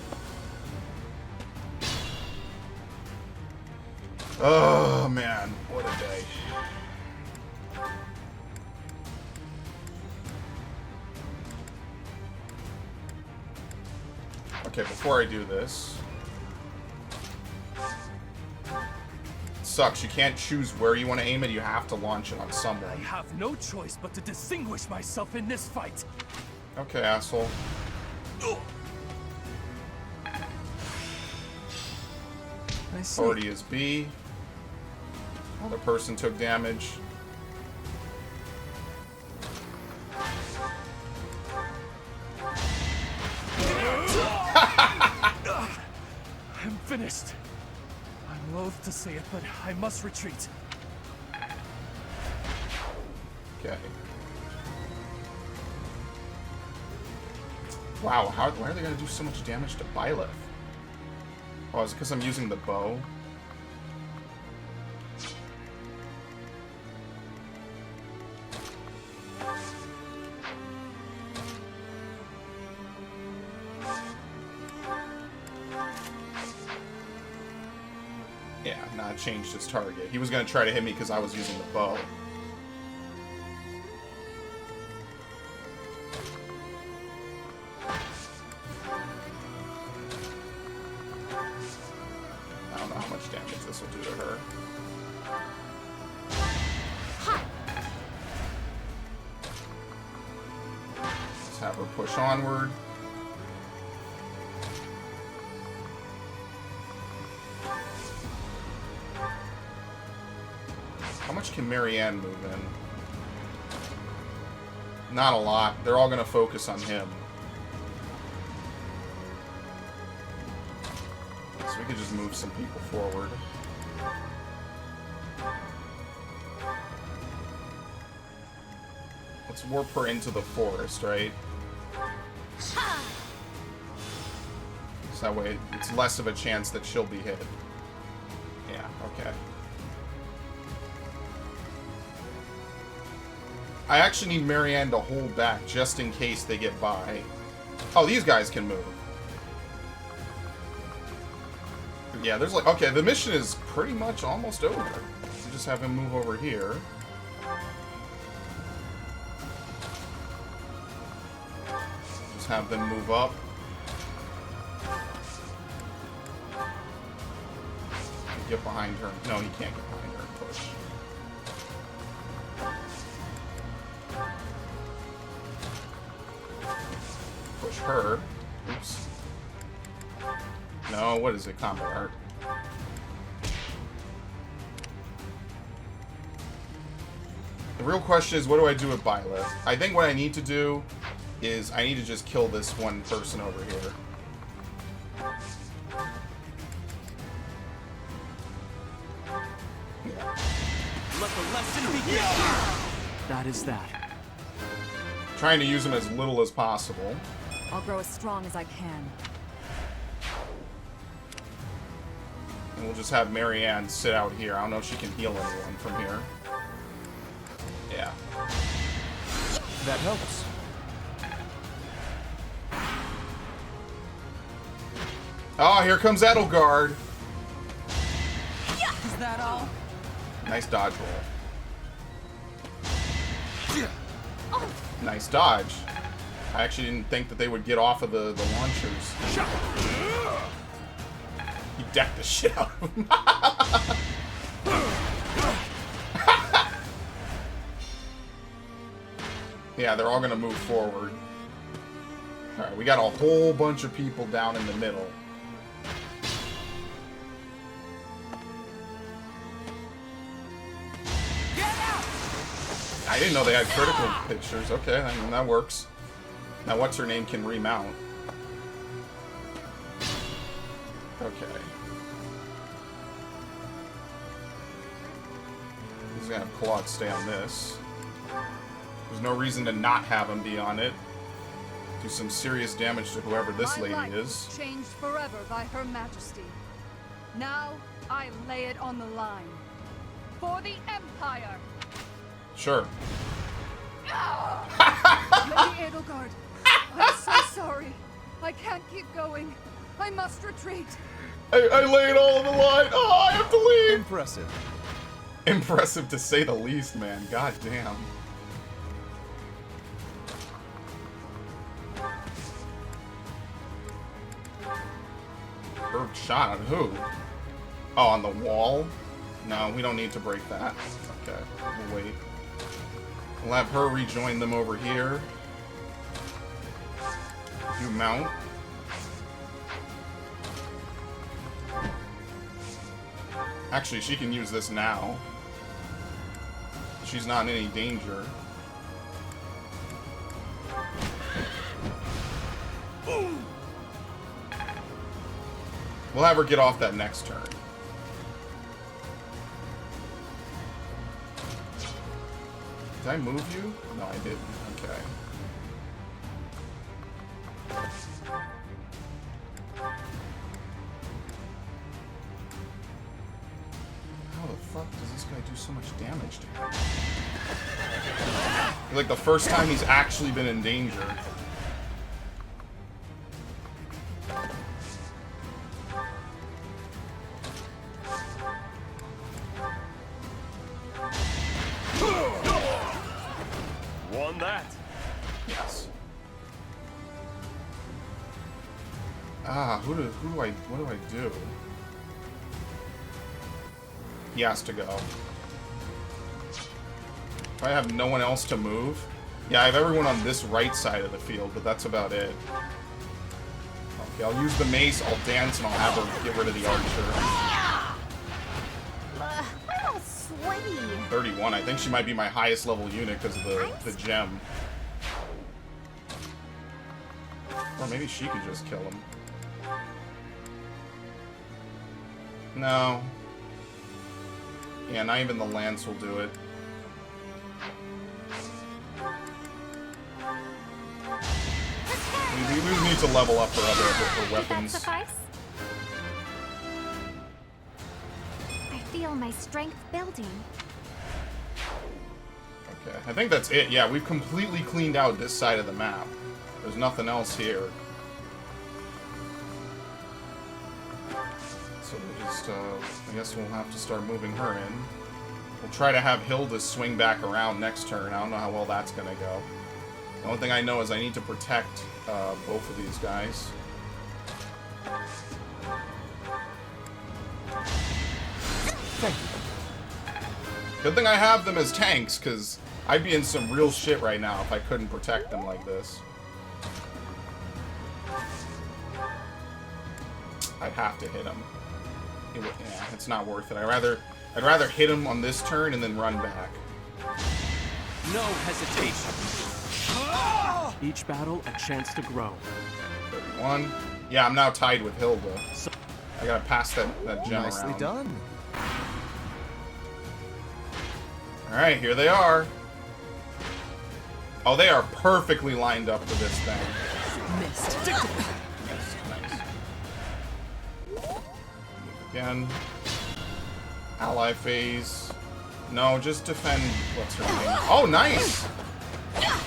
Oh, man. What a day. Okay, before I do this... Sucks. You can't choose where you want to aim it. You have to launch it on someone. I have no choice but to distinguish myself in this fight. Okay, asshole. I see. Authority is B. Another person took damage. I'm finished. I'm loath to say it, but I must retreat. Okay. Wow, why are they going to do so much damage to Byleth? Oh, is it because I'm using the bow? Yeah, nah, it changed his target. He was going to try to hit me because I was using the bow. don't know how much damage this will do to her. Let's have her push onward. How much can Marianne move in? Not a lot. They're all going to focus on him. So we could just move some people forward. Let's warp her into the forest, right? So that way it's less of a chance that she'll be hit. Yeah, okay. I actually need Marianne to hold back just in case they get by. Oh, these guys can move. Yeah, there's like... Okay, the mission is pretty much almost over. We just have him move over here. Just have them move up. Get behind her. No, he can't get behind her and push. Push her. Oops. No, what is it? Combat art. The real question is, what do I do with Byleth? I think what I need to do is I need to just kill this one person over here. Yeah. Let the lesson begin! That is that. Trying to use him as little as possible. I'll grow as strong as I can. And we'll just have Marianne sit out here. I don't know if she can heal anyone from here. Yeah. That helps. Oh, here comes Edelgard. Is that all? Nice dodge roll. Nice dodge. I actually didn't think that they would get off of the launchers. He decked the shit out of him. Yeah, they're all gonna move forward. Alright, we got a whole bunch of people down in the middle. I didn't know they had critical pictures. Okay, I mean, that works. Now, what's her name can remount. Okay. He's gonna have Claude stay on this. There's no reason to not have him be on it. Do some serious damage to whoever this lady is. Changed forever by Her Majesty. Now I lay it on the line. For the Empire! Sure. Lady Edelgard, I'm so sorry. I can't keep going. I must retreat. I lay it all on the line. Oh, I have to leave. Impressive. Impressive to say the least, man. God damn. Bird shot on who? Oh, on the wall? No, we don't need to break that. Okay, we'll wait. We'll have her rejoin them over here. Do mount. Actually, she can use this now. She's not in any danger. We'll have her get off that next turn. Did I move you? No, I didn't. Okay. How the fuck does this guy do so much damage to him? Like the first time he's actually been in danger. Won that. Yes. Ah, what do I do? He has to go. If I have no one else to move... Yeah, I have everyone on this right side of the field, but that's about it. Okay, I'll use the mace, I'll dance, and I'll have her get rid of the archer. I'm all sweaty. 31. I think she might be my highest level unit because of the gem. Or maybe she could just kill him. No. Yeah, not even the lance will do it. We need to level up her weapons. Did that suffice? I feel my strength building. Okay, I think that's it. Yeah, we've completely cleaned out this side of the map. There's nothing else here. So we'll just, I guess we'll have to start moving her in. We'll try to have Hilda swing back around next turn. I don't know how well that's gonna go. The only thing I know is I need to protect both of these guys. Thank you. Good thing I have them as tanks, because I'd be in some real shit right now if I couldn't protect them like this. I'd have to hit him. Yeah, it's not worth it. I'd rather hit him on this turn and then run back. No hesitation. Each battle a chance to grow. 31. Yeah, I'm now tied with Hilda. I gotta pass that gem Nicely around. done. Alright, here they are. Oh, they are perfectly lined up for this thing. Missed. Nice. Again. Ally phase. No, just defend. What's her name? Oh, nice!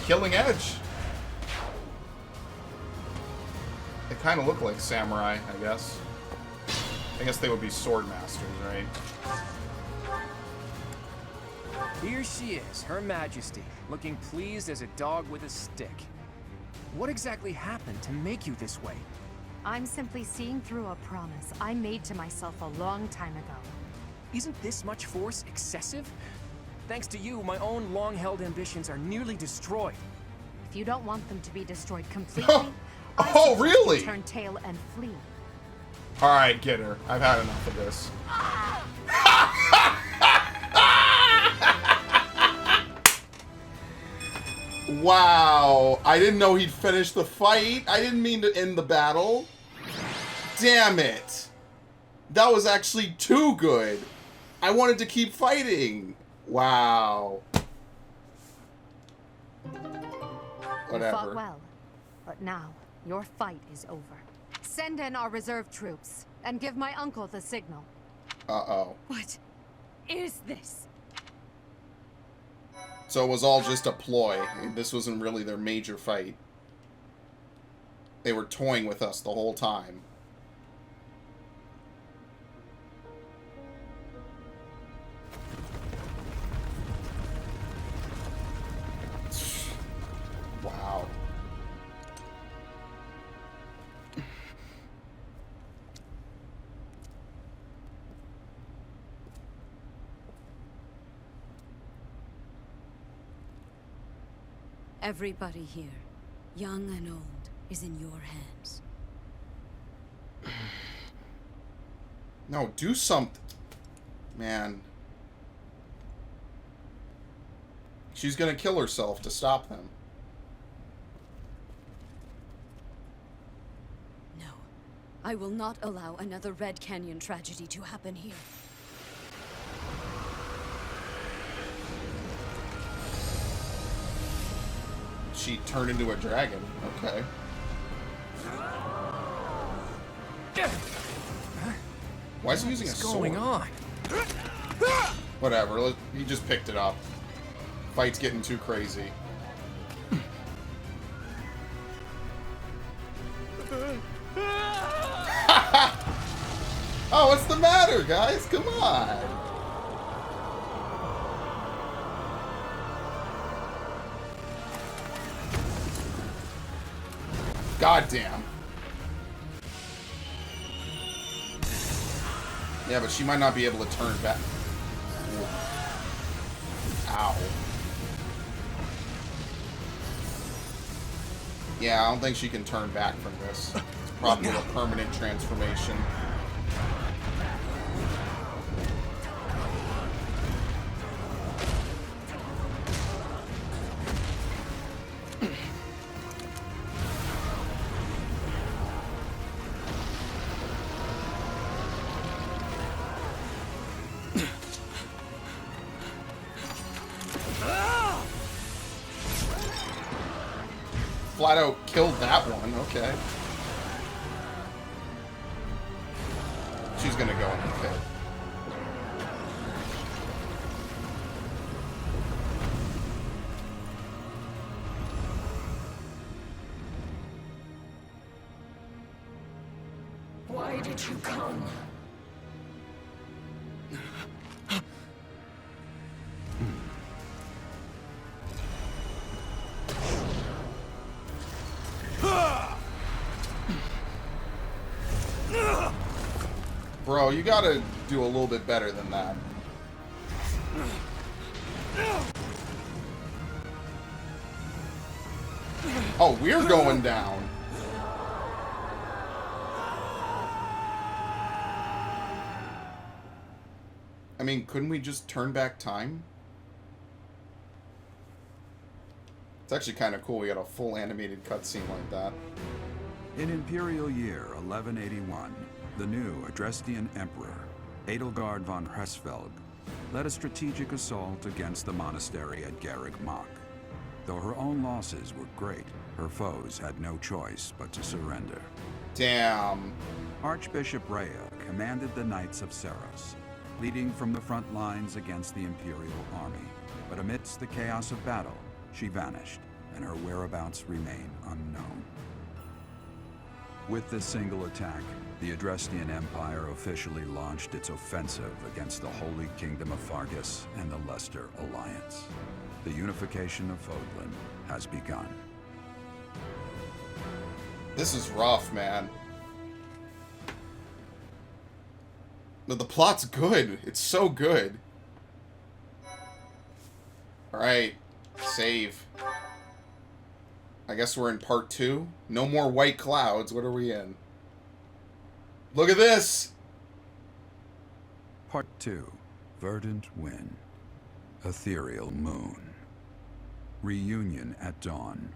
Killing Edge. They kind of look like samurai, I guess. I guess they would be sword masters, right? Here she is, Her Majesty, looking pleased as a dog with a stick. What exactly happened to make you this way? I'm simply seeing through a promise I made to myself a long time ago. Isn't this much force excessive? Thanks to you, my own long-held ambitions are nearly destroyed. If you don't want them to be destroyed completely, Oh, really? turn tail and flee. Alright, get her. I've had enough of this. Wow. I didn't know he'd finish the fight. I didn't mean to end the battle. Damn it. That was actually too good. I wanted to keep fighting. Wow. Whatever. You fought well, but now your fight is over. Send in our reserve troops and give my uncle the signal. Uh-oh. What is this? So it was all just a ploy. This wasn't really their major fight. They were toying with us the whole time. Wow. Everybody here, young and old, is in your hands. No, do something. Man. She's gonna kill herself to stop them. No, I will not allow another Red Canyon tragedy to happen here. She turned into a dragon. Okay. Why is he using a sword? What's going on? Whatever. He just picked it up. Fight's getting too crazy. Oh, what's the matter, guys? Come on. Goddamn. Yeah, but she might not be able to turn back. Ow. Yeah, I don't think she can turn back from this. It's probably a permanent transformation. Flat out killed that one, okay. She's gonna go in the pit. Why did you come? Bro, you gotta do a little bit better than that. Oh, we're going down. I mean, couldn't we just turn back time? It's actually kind of cool. We got a full animated cutscene like that. In Imperial Year 1181, the new Adrestian Emperor, Edelgard von Hresvelg, led a strategic assault against the monastery at Garreg Mach. Though her own losses were great, her foes had no choice but to surrender. Damn. Archbishop Rhea commanded the Knights of Seros, leading from the front lines against the Imperial army. But amidst the chaos of battle, she vanished, and her whereabouts remain unknown. With this single attack, the Adrestian Empire officially launched its offensive against the Holy Kingdom of Fargus and the Leicester Alliance. The unification of Fodlan has begun. This is rough, man. No, the plot's good. It's so good. Alright. Save. I guess we're in part 2. No more white clouds. What are we in? Look at this! Part 2. Verdant Wind. Ethereal Moon. Reunion at dawn.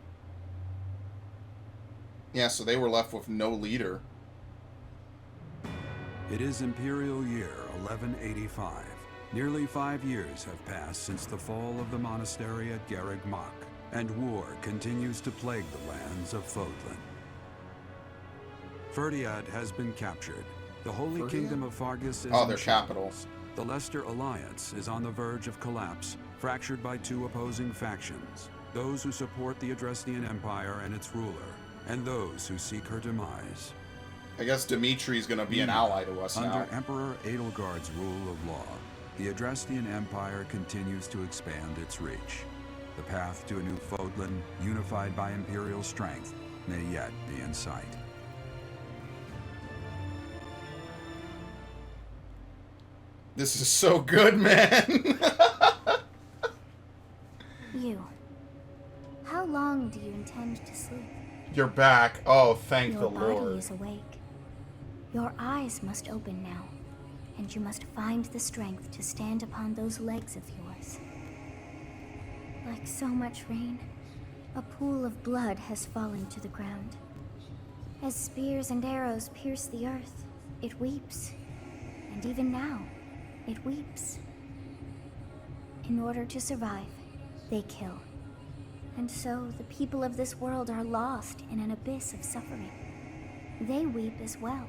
Yeah, so they were left with no leader. It is Imperial Year 1185. Nearly 5 years have passed since the fall of the monastery at Garreg Mach, and war continues to plague the lands of Fodlan. Ferdiad has been captured. The Holy Kingdom of Fargus is their capital. The Leicester Alliance is on the verge of collapse, fractured by two opposing factions. Those who support the Adrestian Empire and its ruler, and those who seek her demise. I guess Dimitri's gonna be an ally to us now. Under Emperor Edelgard's rule of law, the Adrestian Empire continues to expand its reach. The path to a new Fodlan, unified by Imperial strength, may yet be in sight. This is so good, man! You. How long do you intend to sleep? You're back. Oh, thank Your the body Lord. is awake. Your eyes must open now, and you must find the strength to stand upon those legs of yours. Like so much rain, a pool of blood has fallen to the ground. As spears and arrows pierce the earth, it weeps. And even now, it weeps. In order to survive, they kill. And so the people of this world are lost in an abyss of suffering. They weep as well.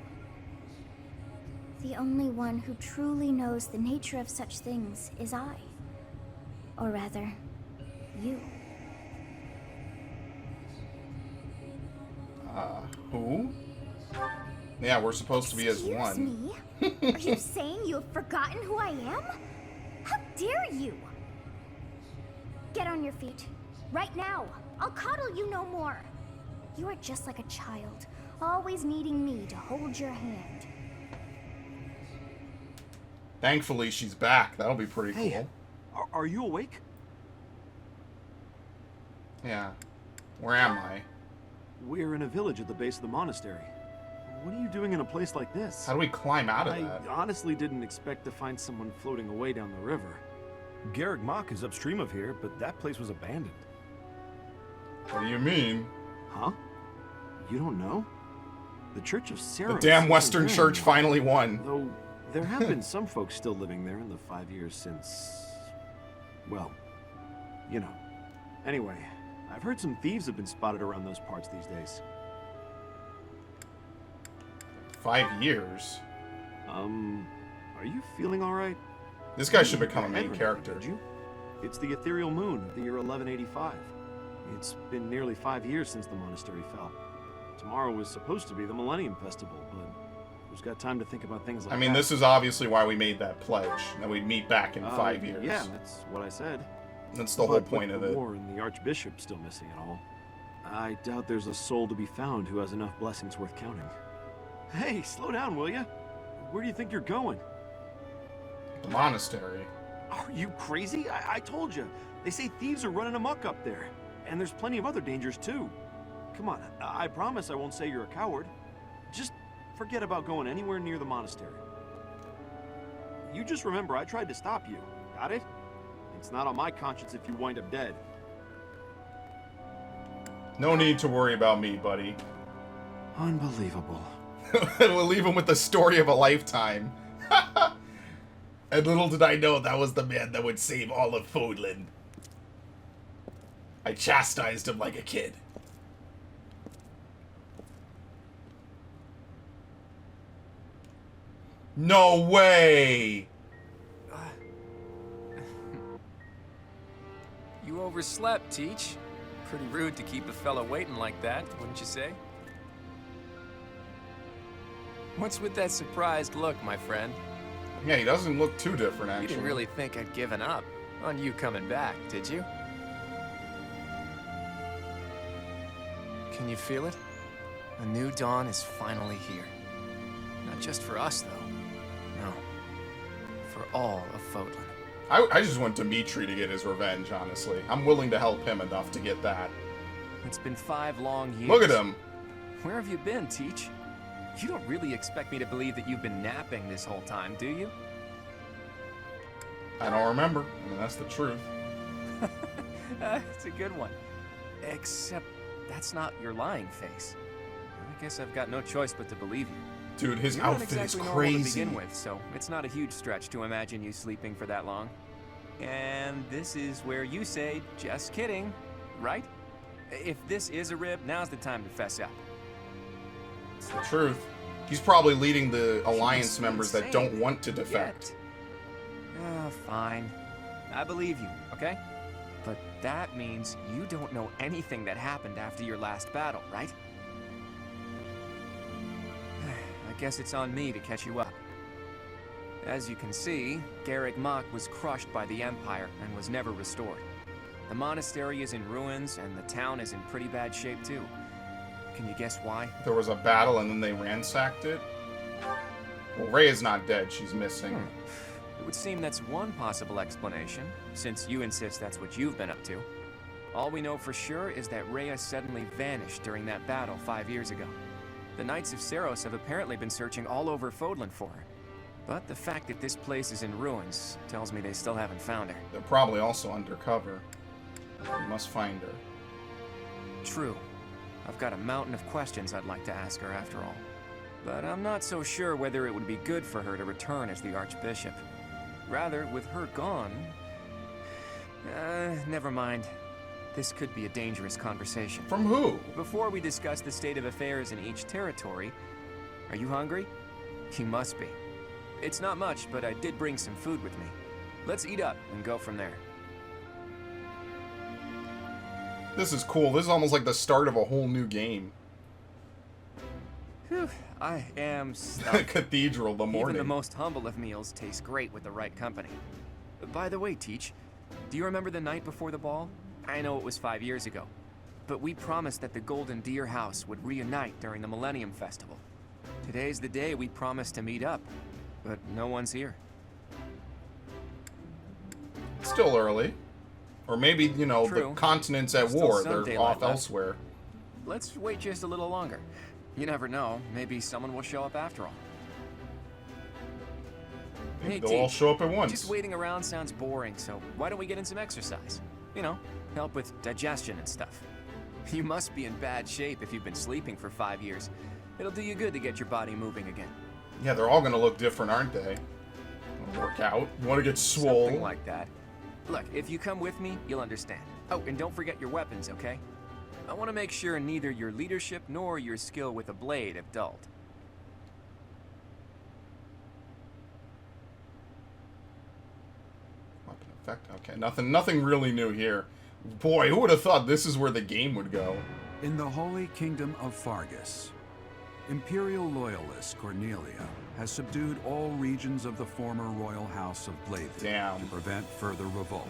The only one who truly knows the nature of such things is I. Or rather, you. Who? Yeah, we're supposed to be as one. Excuse me? Are you saying you have forgotten who I am? How dare you? Get on your feet. Right now. I'll coddle you no more. You are just like a child, always needing me to hold your hand. Thankfully, she's back. That'll be pretty Hey, cool. are you awake? Yeah. Where am I? We're in a village at the base of the monastery. What are you doing in a place like this? How do we climb out of that? I honestly didn't expect to find someone floating away down the river. Garrick Mach is upstream of here, but that place was abandoned. What do you mean? Huh? You don't know? The Church of Sarah. The damn Western Church finally won. Though there have been some folks still living there in the 5 years since... well, you know. Anyway, I've heard some thieves have been spotted around those parts these days. 5 years? Are you feeling alright? This guy should become a main character. Did you? It's the ethereal moon of the year 1185. It's been nearly 5 years since the monastery fell. Tomorrow was supposed to be the Millennium Festival, but who's got time to think about things like that? I mean, this is obviously why we made that pledge, that we'd meet back in 5 years. Yeah, that's what I said. That's the whole point of it. The war and the Archbishop still missing it all. I doubt there's a soul to be found who has enough blessings worth counting. Hey, slow down, will ya? Where do you think you're going? The monastery. Are you crazy? I told you. They say thieves are running amok up there. And there's plenty of other dangers, too. Come on, I promise I won't say you're a coward. Just forget about going anywhere near the monastery. You just remember I tried to stop you. Got it? It's not on my conscience if you wind up dead. No need to worry about me, buddy. Unbelievable. We'll leave him with the story of a lifetime. And little did I know that was the man that would save all of Fodlan. I chastised him like a kid. No way! You overslept, Teach. Pretty rude to keep a fella waiting like that, wouldn't you say? What's with that surprised look, my friend? Yeah, he doesn't look too different, actually. You didn't really think I'd given up on you coming back, did you? Can you feel it? A new dawn is finally here. Not just for us, though. No. For all of Fodlan. I just want Dimitri to get his revenge, honestly. I'm willing to help him enough to get that. It's been 5 long years. Look at him! Where have you been, Teach? You don't really expect me to believe that you've been napping this whole time, do you? I don't remember. I mean, that's the truth. It's a good one. Except that's not your lying face. I guess I've got no choice but to believe you. Dude, his You're outfit not exactly is normal crazy. to begin with, so it's not a huge stretch to imagine you sleeping for that long. And this is where you say, just kidding, right? If this is a rib, now's the time to fess up. It's the truth. He's probably leading the Alliance members that don't want to defect. Oh, fine. I believe you, okay? But that means you don't know anything that happened after your last battle, right? I guess it's on me to catch you up. As you can see, Garrick Mach was crushed by the Empire and was never restored. The monastery is in ruins, and the town is in pretty bad shape too. Can you guess why? There was a battle and then they ransacked it? Well, Rhea's not dead, she's missing. It would seem that's one possible explanation, since you insist that's what you've been up to. All we know for sure is that Rhea suddenly vanished during that battle 5 years ago. The Knights of Seros have apparently been searching all over Fodlan for her. But the fact that this place is in ruins tells me they still haven't found her. They're probably also undercover. We must find her. True. I've got a mountain of questions I'd like to ask her after all. But I'm not so sure whether it would be good for her to return as the Archbishop. Rather, with her gone... never mind. This could be a dangerous conversation. From who? Before we discuss the state of affairs in each territory, are you hungry? You must be. It's not much, but I did bring some food with me. Let's eat up and go from there. This is cool. This is almost like the start of a whole new game. Whew, I am stuffed. Cathedral, the morning. Even the most humble of meals tastes great with the right company. By the way, Teach, do you remember the night before the ball? I know it was 5 years ago, but we promised that the Golden Deer House would reunite during the Millennium Festival. Today's the day we promised to meet up, but no one's here. Still early. Or maybe, you know, True. the continent's at Still war. some They're daylight off left. elsewhere. Let's wait just a little longer. You never know. Maybe someone will show up after all. Maybe Hey, they'll T, all show up at once. Just waiting around sounds boring, so why don't we get in some exercise? You know, help with digestion and stuff. You must be in bad shape if you've been sleeping for 5 years. It'll do you good to get your body moving again. Yeah, they're all gonna look different, aren't they? Work out. You want to get swole? Something like that. Look, if you come with me, you'll understand. Oh, and don't forget your weapons, okay? I want to make sure neither your leadership nor your skill with a blade have dulled. Weapon effect. Okay, nothing really new here. Boy, who would have thought this is where the game would go? In the Holy Kingdom of Fargus, Imperial loyalist Cornelia has subdued all regions of the former royal house of Blathen to prevent further revolt.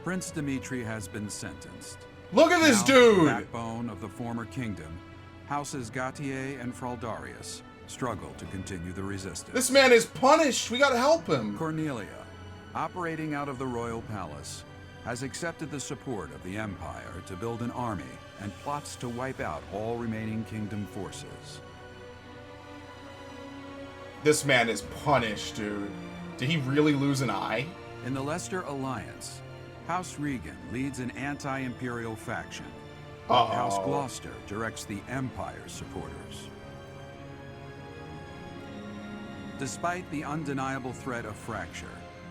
Prince Dimitri has been sentenced. Look at this Now, dude! The backbone of the former kingdom, Houses Gautier and Fraldarius struggle to continue the resistance. This man is punished! We gotta help him! Cornelia, operating out of the royal palace, has accepted the support of the Empire to build an army and plots to wipe out all remaining kingdom forces. This man is punished, dude. Did he really lose an eye? In the Leicester Alliance, House Regan leads an anti-imperial faction, while House Gloucester directs the Empire's supporters. Despite the undeniable threat of fracture,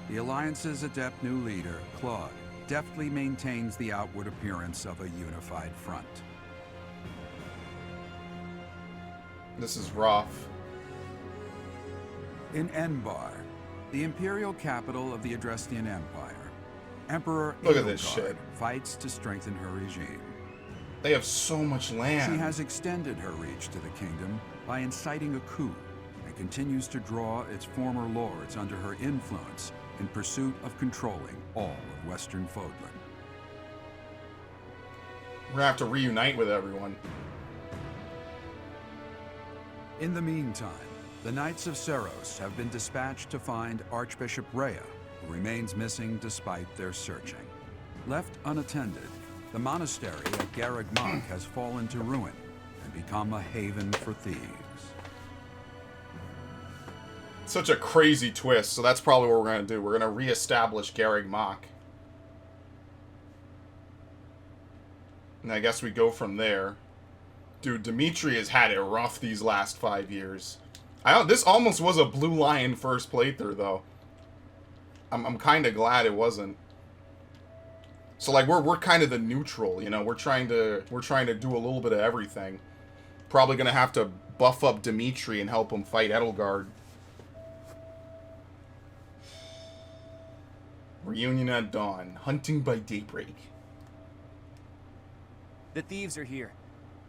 the Alliance's adept new leader, Claude, deftly maintains the outward appearance of a unified front. This is rough. In Enbar, the imperial capital of the Adrestian Empire, Emperor Look at this Edelgard shit. fights to strengthen her regime. They have so much land. She has extended her reach to the kingdom by inciting a coup and continues to draw its former lords under her influence in pursuit of controlling all of Western Fodlan. We're gonna have to reunite with everyone. In the meantime, the Knights of Seros have been dispatched to find Archbishop Rhea, who remains missing despite their searching. Left unattended, the monastery at Garreg Mach has fallen to ruin and become a haven for thieves. Such a crazy twist, so that's probably what we're gonna do. We're gonna reestablish Garreg Mach. And I guess we go from there. Dude, Dimitri has had it rough these last 5 years. This almost was a Blue Lion first playthrough, though. I'm kind of glad it wasn't. So like we're kind of the neutral, you know. We're trying to do a little bit of everything. Probably gonna have to buff up Dimitri and help him fight Edelgard. Reunion at dawn. Hunting by daybreak. The thieves are here.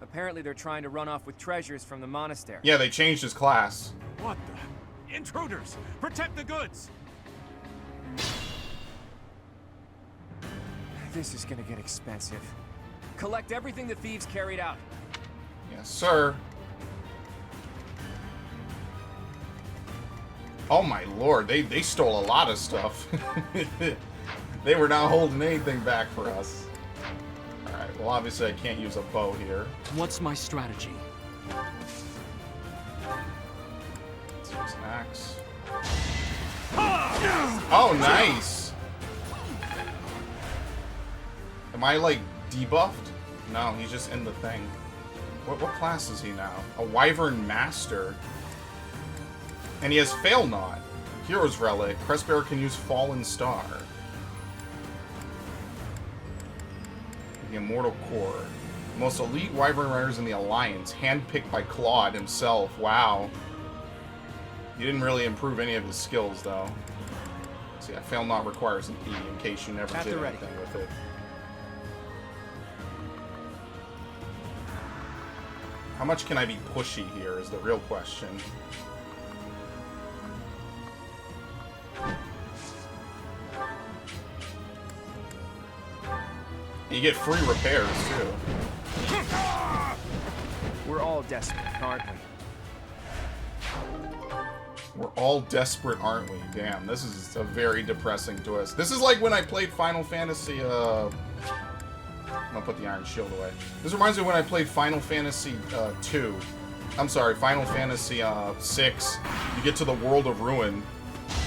Apparently they're trying to run off with treasures from the monastery. Yeah, they changed his class. What the? Intruders! Protect the goods! This is gonna get expensive. Collect everything the thieves carried out. Yes, sir. Oh my lord, they stole a lot of stuff. They were not holding anything back for us. Alright, well obviously I can't use a bow here. What's my strategy? Let's use an axe. Oh, nice! Am I, like, debuffed? No, he's just in the thing. What class is he now? A Wyvern Master. And he has Fail Not. Hero's Relic. Crestbearer can use Fallen Star. The Immortal Core. Most elite Wyvern Riders in the Alliance. Handpicked by Claude himself. Wow. He didn't really improve any of his skills, though. So yeah, Fail Not requires an E in case you never did anything with it. How much can I be pushy here is the real question. You get free repairs, too. We're all desperate, aren't we? We're all desperate, aren't we? Damn, this is a very depressing twist. This is like when I played Final Fantasy, I'm gonna put the Iron Shield away. This reminds me of when I played Final Fantasy 2. I'm sorry, Final Fantasy 6. You get to the World of Ruin,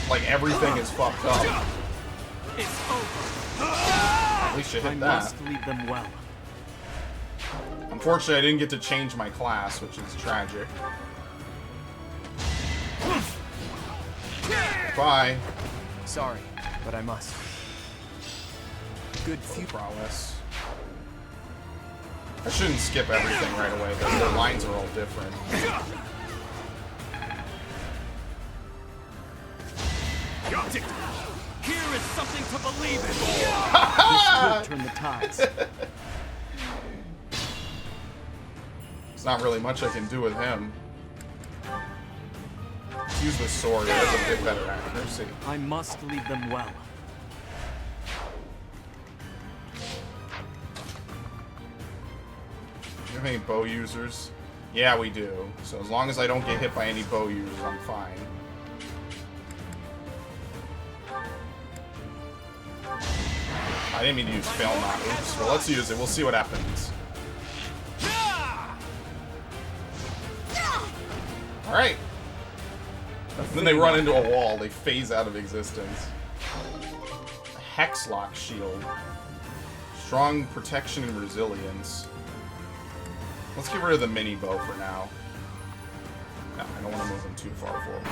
like everything is fucked up. It's over. At least you hit I that. must lead them well. Unfortunately, I didn't get to change my class, which is tragic. Bye. Sorry, but I must. Good few prowess. I shouldn't skip everything right away, though. The lines are all different. Got it! Here is something to believe in! This could turn the tides. There's not really much I can do with him. Let's use the sword. It has a bit better accuracy. I must lead them well. Do you have any bow users? Yeah, we do. So as long as I don't get hit by any bow users, I'm fine. I didn't mean to use fail not. Oops. Well, let's use it. We'll see what happens. Alright. Then they run into a wall. They phase out of existence. A Hexlock shield. Strong protection and resilience. Let's get rid of the mini bow for now. No, I don't want to move them too far forward.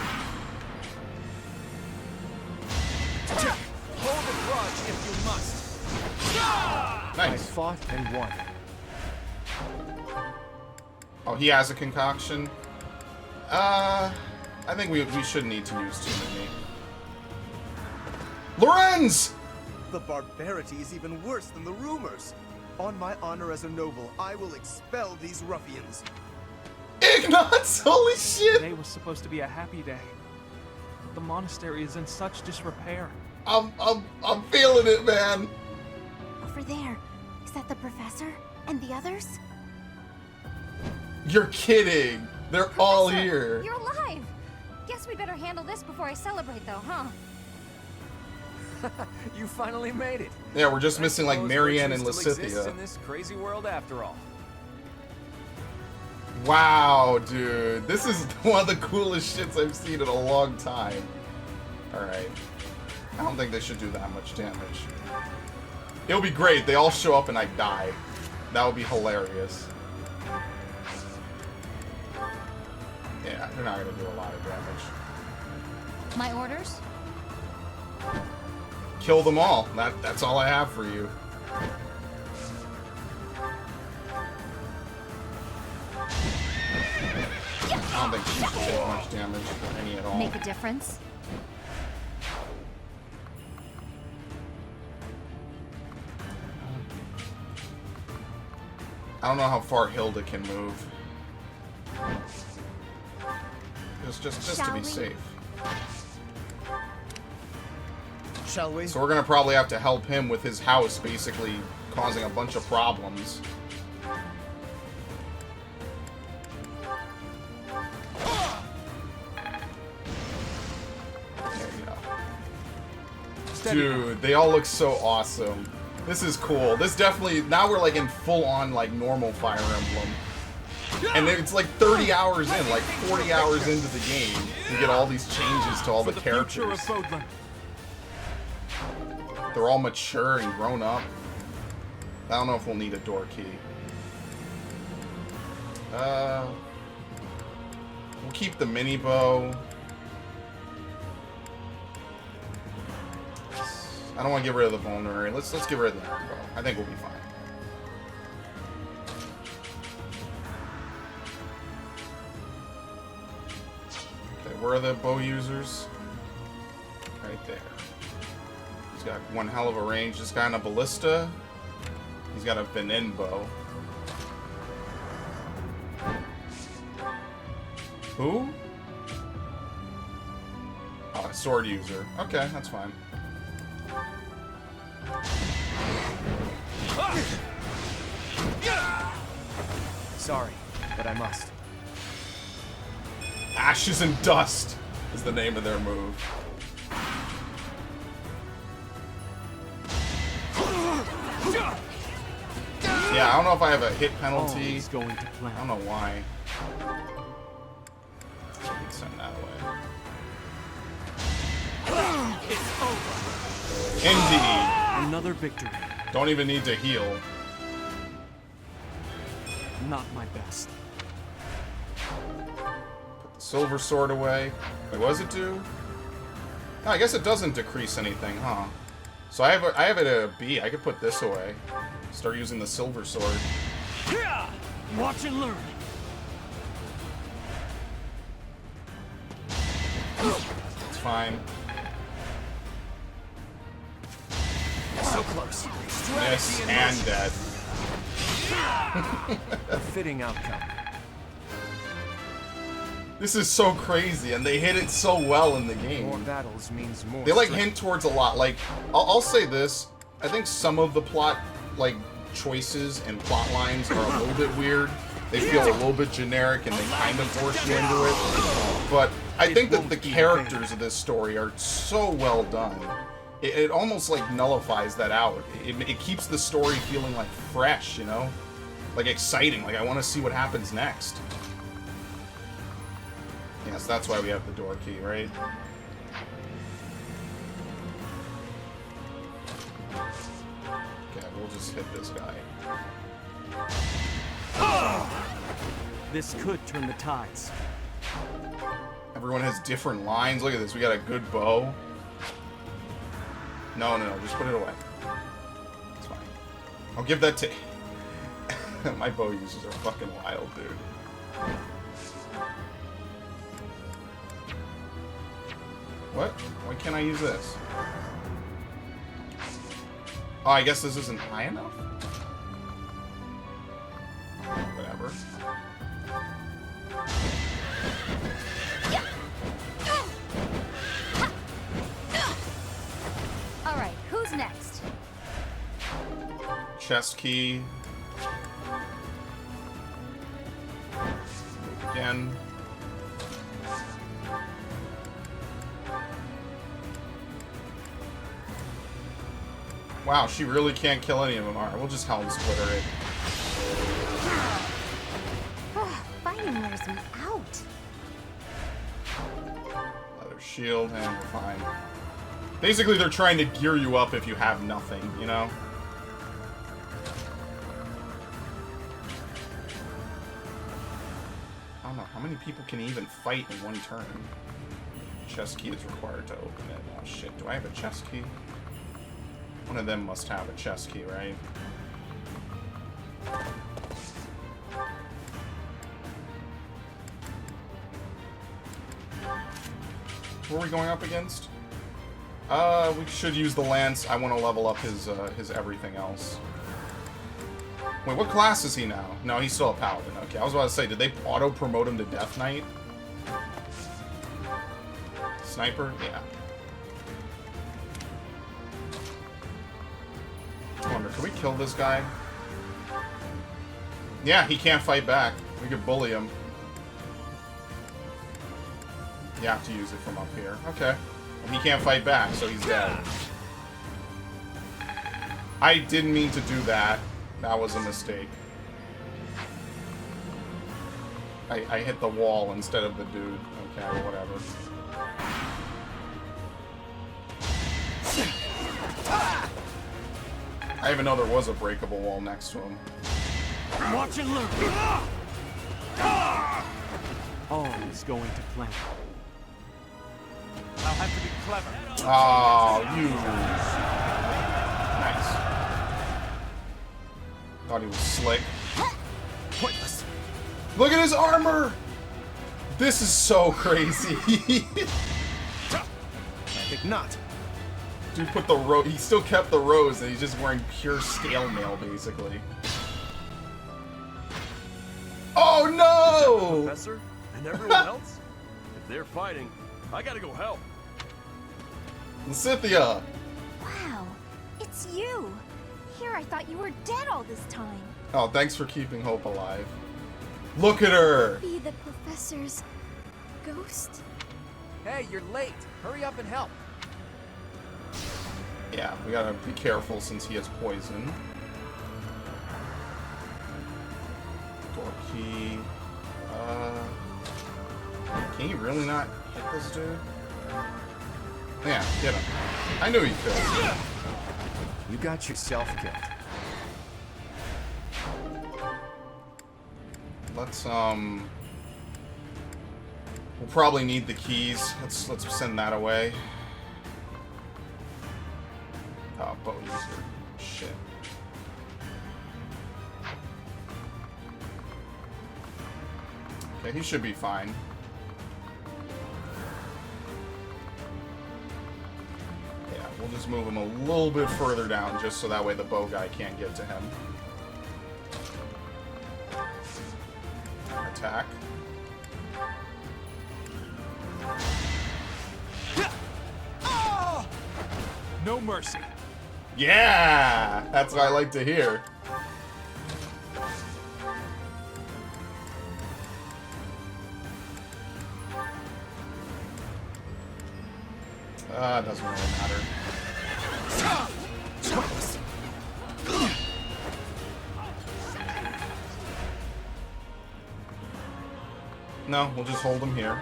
Hold a grudge if you must. Nice. I fought and won. Oh, he has a concoction? I think we shouldn't need to use too many. Lorenz! The barbarity is even worse than the rumors. On my honor as a noble, I will expel these ruffians. Ignatz! Holy shit! Today was supposed to be a happy day. The monastery is in such disrepair. I'm feeling it, man. Over there. Is that the professor? And the others? You're kidding. They're all here. You're alive! Guess we better handle this before I celebrate, though, huh? You finally made it. Yeah, we're just missing like Suppose Marianne and virtue still exists Lysithea. in this crazy world after all. Wow, dude. This is one of the coolest shits I've seen in a long time. Alright. I don't think they should do that much damage. It'll be great. They all show up and I die. That would be hilarious. Yeah, they're not going to do a lot of damage. My orders? Kill them all. That's all I have for you. I don't think she should take much damage, or any at all. Make a difference? I don't know how far Hilda can move. Just to be safe. Shall we? So we're gonna probably have to help him with his house basically causing a bunch of problems. There you go. Dude, they all look so awesome. This is cool. This definitely, now we're like in full-on like normal Fire Emblem. And it's like 30 hours in, like 40 hours into the game, you get all these changes to all the characters. They're all mature and grown up. I don't know if we'll need a door key. We'll keep the mini bow. I don't want to get rid of the vulnerary. Let's get rid of the iron bow. I think we'll be fine. Okay, where are the bow users? Right there. He's got one hell of a range. This guy on a ballista. He's got a Venin bow. Who? Oh, a sword user. Okay, that's fine. Sorry, but I must. Ashes and dust. is the name of their move. Yeah, I don't know if I have a hit penalty. Going to plan. I don't know why. Send that away. It's over. Indeed. Another victory. Don't even need to heal. Not my best. Put the silver sword away. Wait, what does it do? No, I guess it doesn't decrease anything, huh? So I have it at a B. I could put this away. Start using the silver sword. Yeah! Watch and learn. It's fine. So close. Miss and dead. A fitting outcome. This is so crazy, and they hit it so well in the game. More battles means more. They like strength. hint towards a lot. Like, I'll say this: I think some of the plot, like, choices and plot lines are a little bit weird. They feel a little bit generic, and they kind of force you into it. But I think that the characters of this story are so well done. It almost like nullifies that out. It keeps the story feeling like fresh, you know, like exciting. Like I want to see what happens next. Yes, that's why we have the door key, right? Okay, we'll just hit this guy. This could turn the tides. Everyone has different lines. Look at this. We got a good bow. No, just put it away. It's fine. I'll give that to... My bow users are fucking wild, dude. What? Why can't I use this? Oh, I guess this isn't high enough? Whatever. Alright, who's next? Chest key. Again. Wow, she really can't kill any of them. Alright, we'll just Helm Splitter it. Fighting wears me out. Leather shield, and we're fine. Basically, they're trying to gear you up if you have nothing, you know? I don't know, how many people can even fight in one turn? Chest key is required to open it. Oh shit, do I have a chest key? One of them must have a chest key, right? Who are we going up against? We should use the lance. I want to level up his everything else. Wait, what class is he now? No, he's still a paladin. Okay, I was about to say, did they auto-promote him to Death Knight? Sniper? Yeah. I wonder, can we kill this guy? Yeah, he can't fight back. We could bully him. You have to use it from up here. Okay. Well, he can't fight back, so he's dead. I didn't mean to do that. That was a mistake. I hit the wall instead of the dude. Okay, whatever. I didn't even know there was a breakable wall next to him. Watch and learn. All is going to plan. I'll have to be clever. Oh, you. Nice. Thought he was slick. Pointless. Look at his armor! This is so crazy. I think not. Dude put the rose. He still kept the rose, and he's just wearing pure scale mail, basically. Oh no! Professor and everyone else? If they're fighting, I gotta go help. Cynthia! Wow, it's you. Here, I thought you were dead all this time. Oh, thanks for keeping hope alive. Look at her! Be the professor's ghost? Hey, you're late. Hurry up and help. Yeah, we gotta be careful since he has poison. Door key. Can you really not hit this dude? Yeah, get him. I knew he could. You got yourself killed. Let's we'll probably need the keys. Let's send that away. Oh, bow user. Shit. Okay, he should be fine. Yeah, we'll just move him a little bit further down just so that way the bow guy can't get to him. Attack. No mercy. Yeah! That's what I like to hear. It doesn't really matter. No, we'll just hold him here.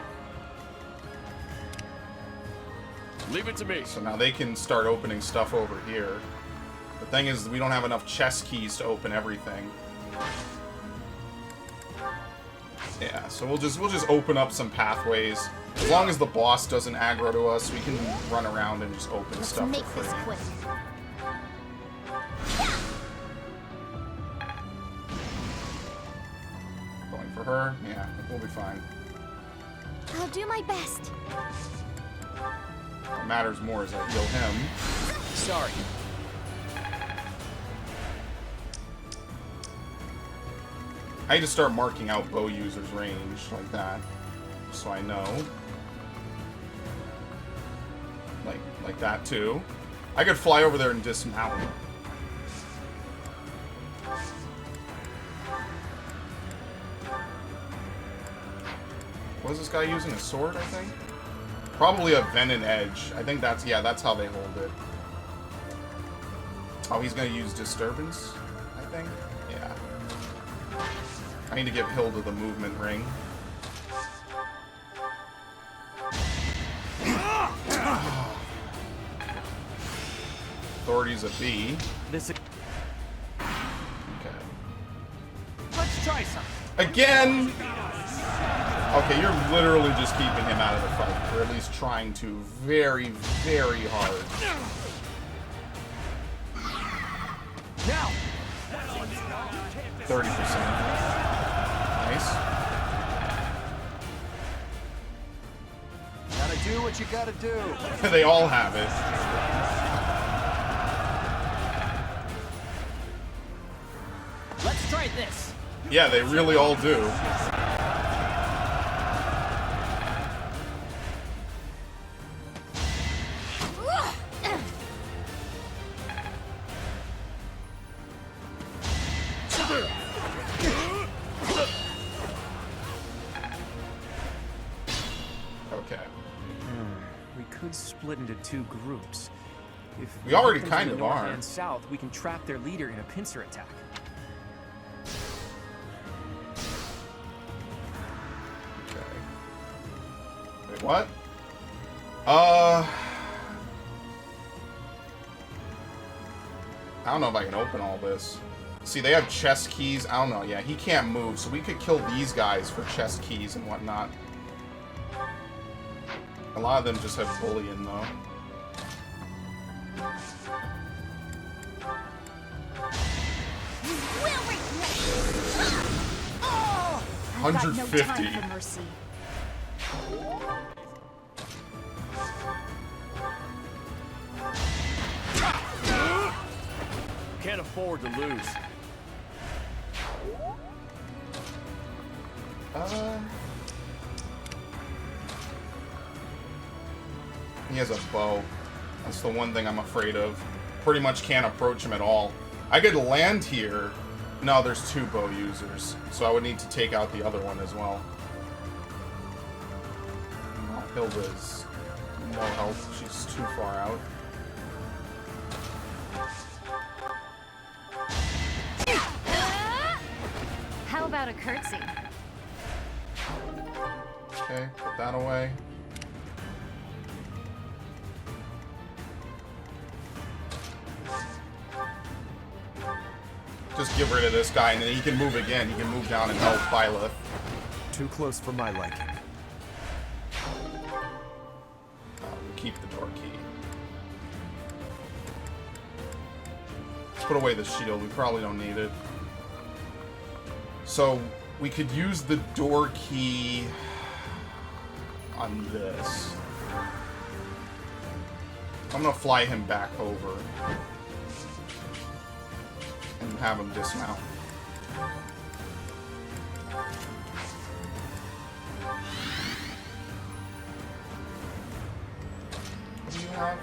Leave it to me. So now they can start opening stuff over here. The thing is, we don't have enough chest keys to open everything. Yeah, so we'll just open up some pathways. As long as the boss doesn't aggro to us, we can run around and just open stuff Make for this free. quick. Going for her. Yeah, we'll be fine. I'll do my best. What matters more is I heal him. Sorry. I need to start marking out bow users' range like that, so I know. Like that too. I could fly over there and dismount. Was this guy using a sword, I think? Probably a venom edge. I think that's, yeah, that's how they hold it. Oh, he's gonna use disturbance, I think? Yeah. I need to give Hilda the movement ring. Authority's a B. This. Okay. Let's try something. Again! Okay, you're literally just keeping him out of the fight, or at least trying to very, very hard. Now. 30%. Nice. Gotta do what you gotta do. They all have it. Let's try this. Yeah, they really all do. Okay. We could split into two groups. If We already hit them kind from of the north are. and south, we can trap their leader in a pincer attack. Wait, what? I don't know if I can open all this. See, they have chest keys. I don't know. Yeah, he can't move, so we could kill these guys for chest keys and whatnot. A lot of them just have bullion, though. I've got no 150. time for mercy. Can't afford to lose. He has a bow. That's the one thing I'm afraid of. Pretty much can't approach him at all. I could land here. No, there's two bow users, so I would need to take out the other one as well. Hilda's no help. She's too far out. How about a curtsy? Okay, put that away. Just get rid of this guy, and then he can move again. He can move down and help Byleth. Too close for my liking. We'll keep the door key. Let's put away the shield. We probably don't need it. So we could use the door key on this. I'm gonna fly him back over and have him dismount. What do you have?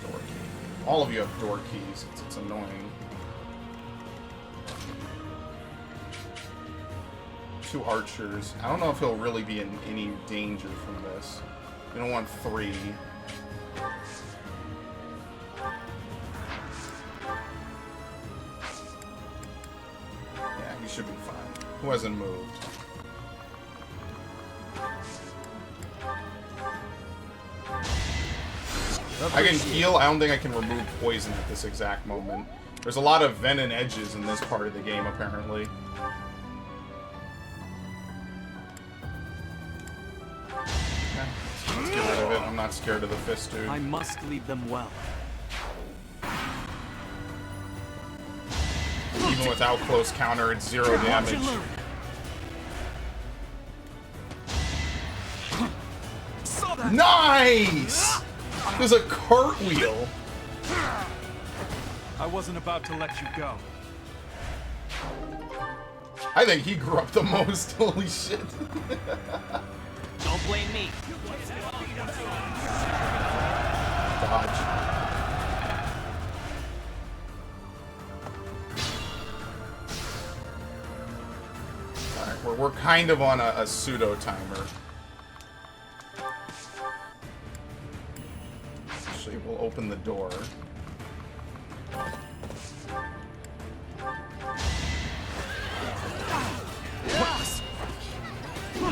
Door key. All of you have door keys. It's annoying. 2 archers. I don't know if he'll really be in any danger from this. We don't want 3. Yeah, he should be fine. Who hasn't moved? I can heal. I don't think I can remove poison at this exact moment. There's a lot of venom edges in this part of the game, apparently. Let's get rid of it. I'm not scared of the fist, dude. I must lead them well. Even without close counter, it's 0 damage. Nice! There's a cartwheel. I wasn't about to let you go. I think he grew up the most. Holy shit. Don't blame me. Dodge. Alright, we're kind of on a pseudo timer. Actually, we'll open the door.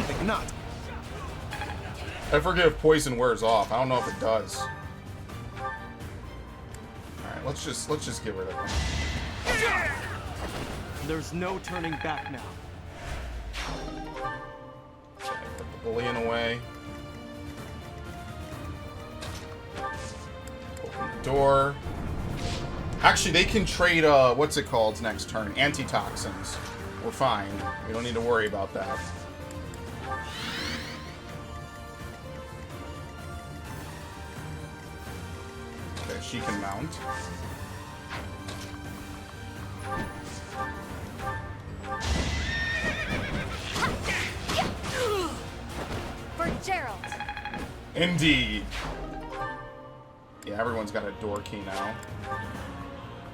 Think not. I forget if poison wears off. I don't know if it does. Alright, let's just get rid of him. There's no turning back now. Okay, put the bullion away. Open the door. Actually, they can trade, what's it called next turn? Antitoxins. We're fine. We don't need to worry about that. Okay, she can mount. For Gerald. Indeed. Yeah, everyone's got a door key now.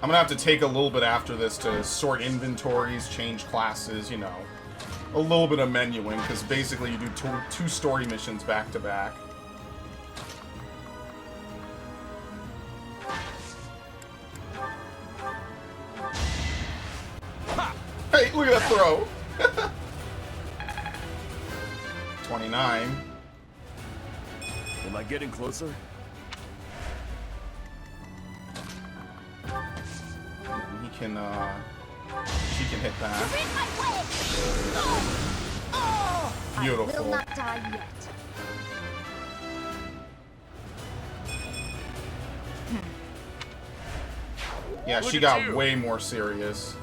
I'm gonna have to take a little bit after this to sort inventories, change classes, you know. A little bit of menuing, because basically you do two story missions back to back. Hey, look at that throw! 29. Am I getting closer? He can, she can hit that. Beautiful. I will not die yet. Yeah, she got way more serious.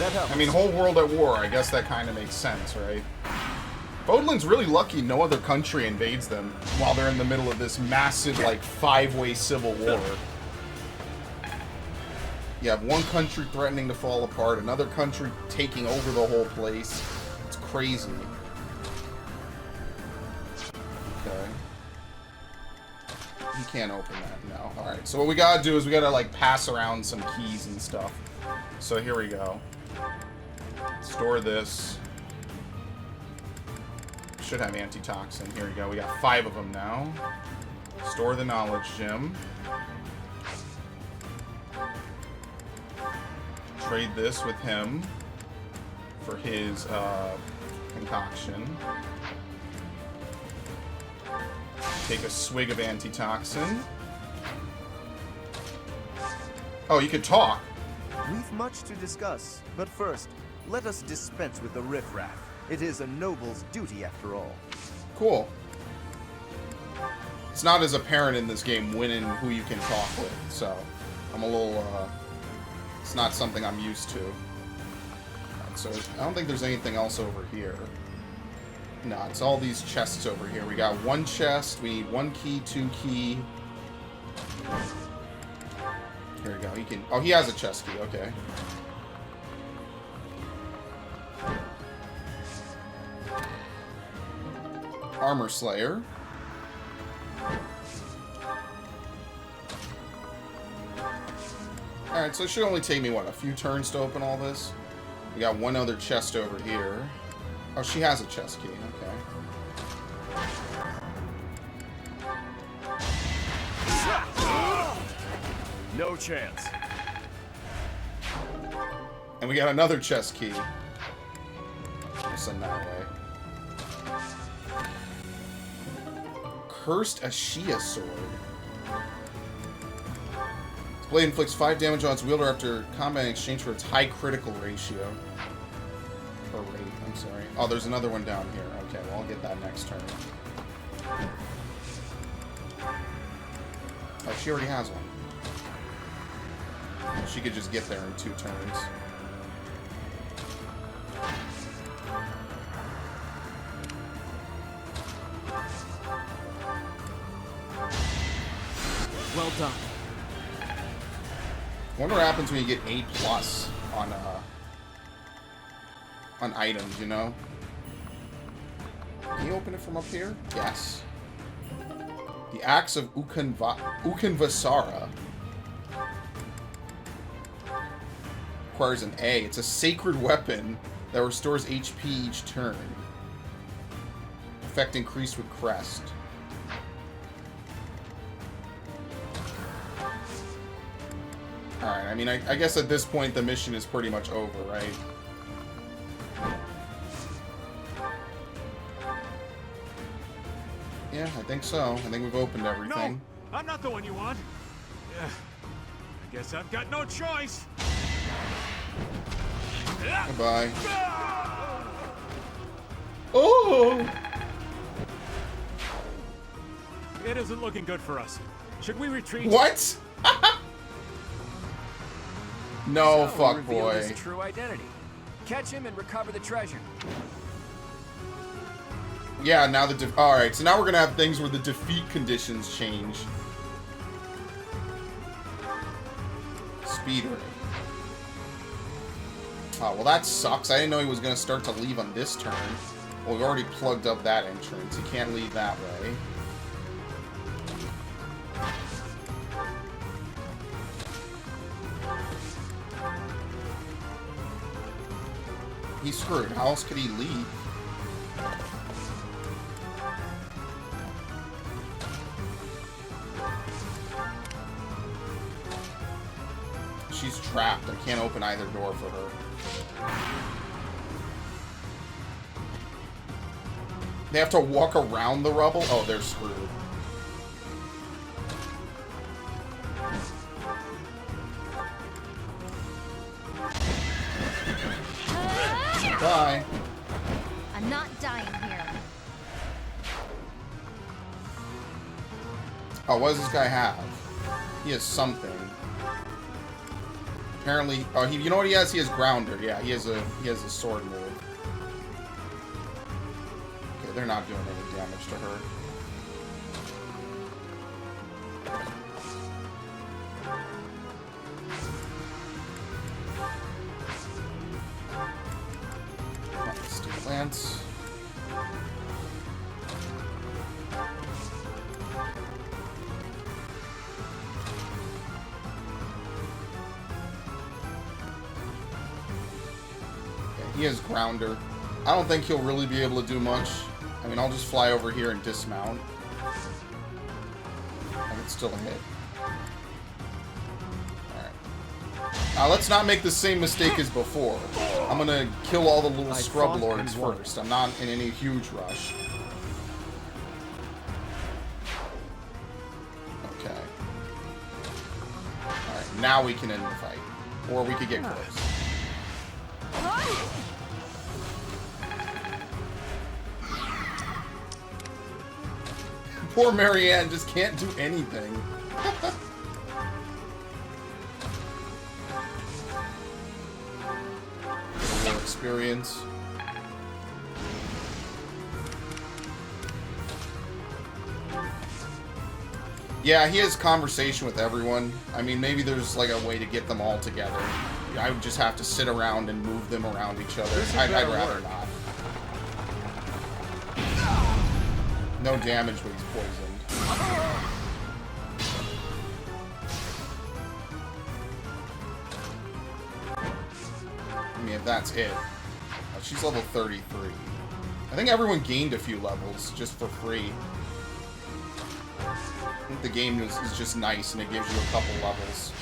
I mean, whole world at war, I guess that kind of makes sense, right? Bodlin's really lucky no other country invades them while they're in the middle of this massive, like, 5-way civil war. You have one country threatening to fall apart, another country taking over the whole place. It's crazy. Okay. You can't open that, no. Alright, so what we gotta do is we gotta, like, pass around some keys and stuff. So here we go. Store this. Should have antitoxin. Here we go. We got 5 of them now. Store the knowledge gem. Trade this with him for his concoction. Take a swig of antitoxin. Oh, you could talk. We've much to discuss, but first, let us dispense with the riffraff. It is a noble's duty after all. Cool. It's not as apparent in this game when and who you can talk with, so I'm a little, it's not something I'm used to. Right, so I don't think there's anything else over here. No, it's all these chests over here. We got 1 chest, we need 1 key, 2 key. Here we go. He can, oh, he has a chest key, okay. Armor Slayer. Alright, so it should only take me, what, a few turns to open all this? We got 1 other chest over here. Oh, she has a chest key, okay. No chance. And we got another chest key. We'll send that away. Cursed Ashia Sword. This blade inflicts 5 damage on its wielder after combat in exchange for its high critical ratio. Or rate, I'm sorry. Oh, there's another one down here. Okay, well, I'll get that next turn. Oh, she already has one. She could just get there in 2 turns. Well done. I wonder what happens when you get 8+ on items, you know? Can you open it from up here? Yes. The Axe of Ukanvasara. Requires an A. It's a sacred weapon that restores HP each turn. Effect increased with crest. Alright, I mean, I guess at this point the mission is pretty much over, right? Yeah, I think so. I think we've opened everything. No, I'm not the one you want. I guess I've got no choice. Goodbye. Oh! It isn't looking good for us. Should we retreat? What? No, So, fuck reveal boy. his true identity. Catch him and recover the treasure. Yeah, now the alright, so now we're gonna have things where the defeat conditions change. Speed rate. Oh, well that sucks. I didn't know he was gonna start to leave on this turn. Well, we've already plugged up that entrance. He can't leave that way. He's screwed. How else could he leave? She's trapped. I can't open either door for her. They have to walk around the rubble? Oh, they're screwed. Bye. I'm not dying here. Oh, what does this guy have? He has something. Apparently, oh, you know what he has? He has Grounder. Yeah, he has a sword move. Okay, they're not doing any damage to her. Let's do Lance. He has Grounder. I don't think he'll really be able to do much. I mean, I'll just fly over here and dismount. I can still hit. Alright. Let's not make the same mistake as before. I'm gonna kill all the little scrub lords first. I'm not in any huge rush. Okay. Alright, now we can end the fight. Or we could get close. Poor Marianne just can't do anything. More experience. Yeah, he has conversation with everyone. I mean, maybe there's like a way to get them all together. I would just have to sit around and move them around each other. I'd rather not. No damage when he's poisoned. I mean, if that's it. She's level 33. I think everyone gained a few levels just for free. I think the game is just nice and it gives you a couple levels.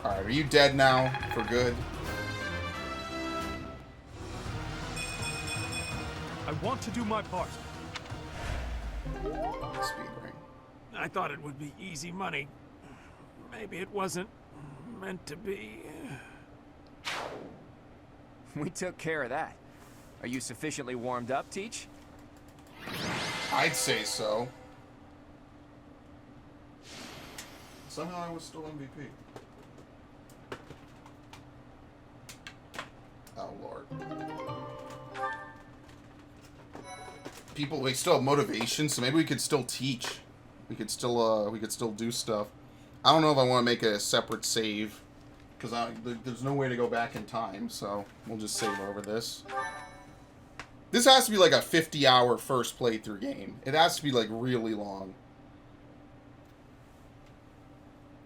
Alright, are you dead now? For good? I want to do my part. Speed ring. I thought it would be easy money. Maybe it wasn't meant to be. We took care of that. Are you sufficiently warmed up, Teach? I'd say so. Somehow I was still MVP. Oh, Lord. People, we still have motivation, so maybe we could still teach. We could still do stuff. I don't know if I want to make a separate save, because there's no way to go back in time, so we'll just save over this. This has to be like a 50-hour first playthrough game. It has to be like really long.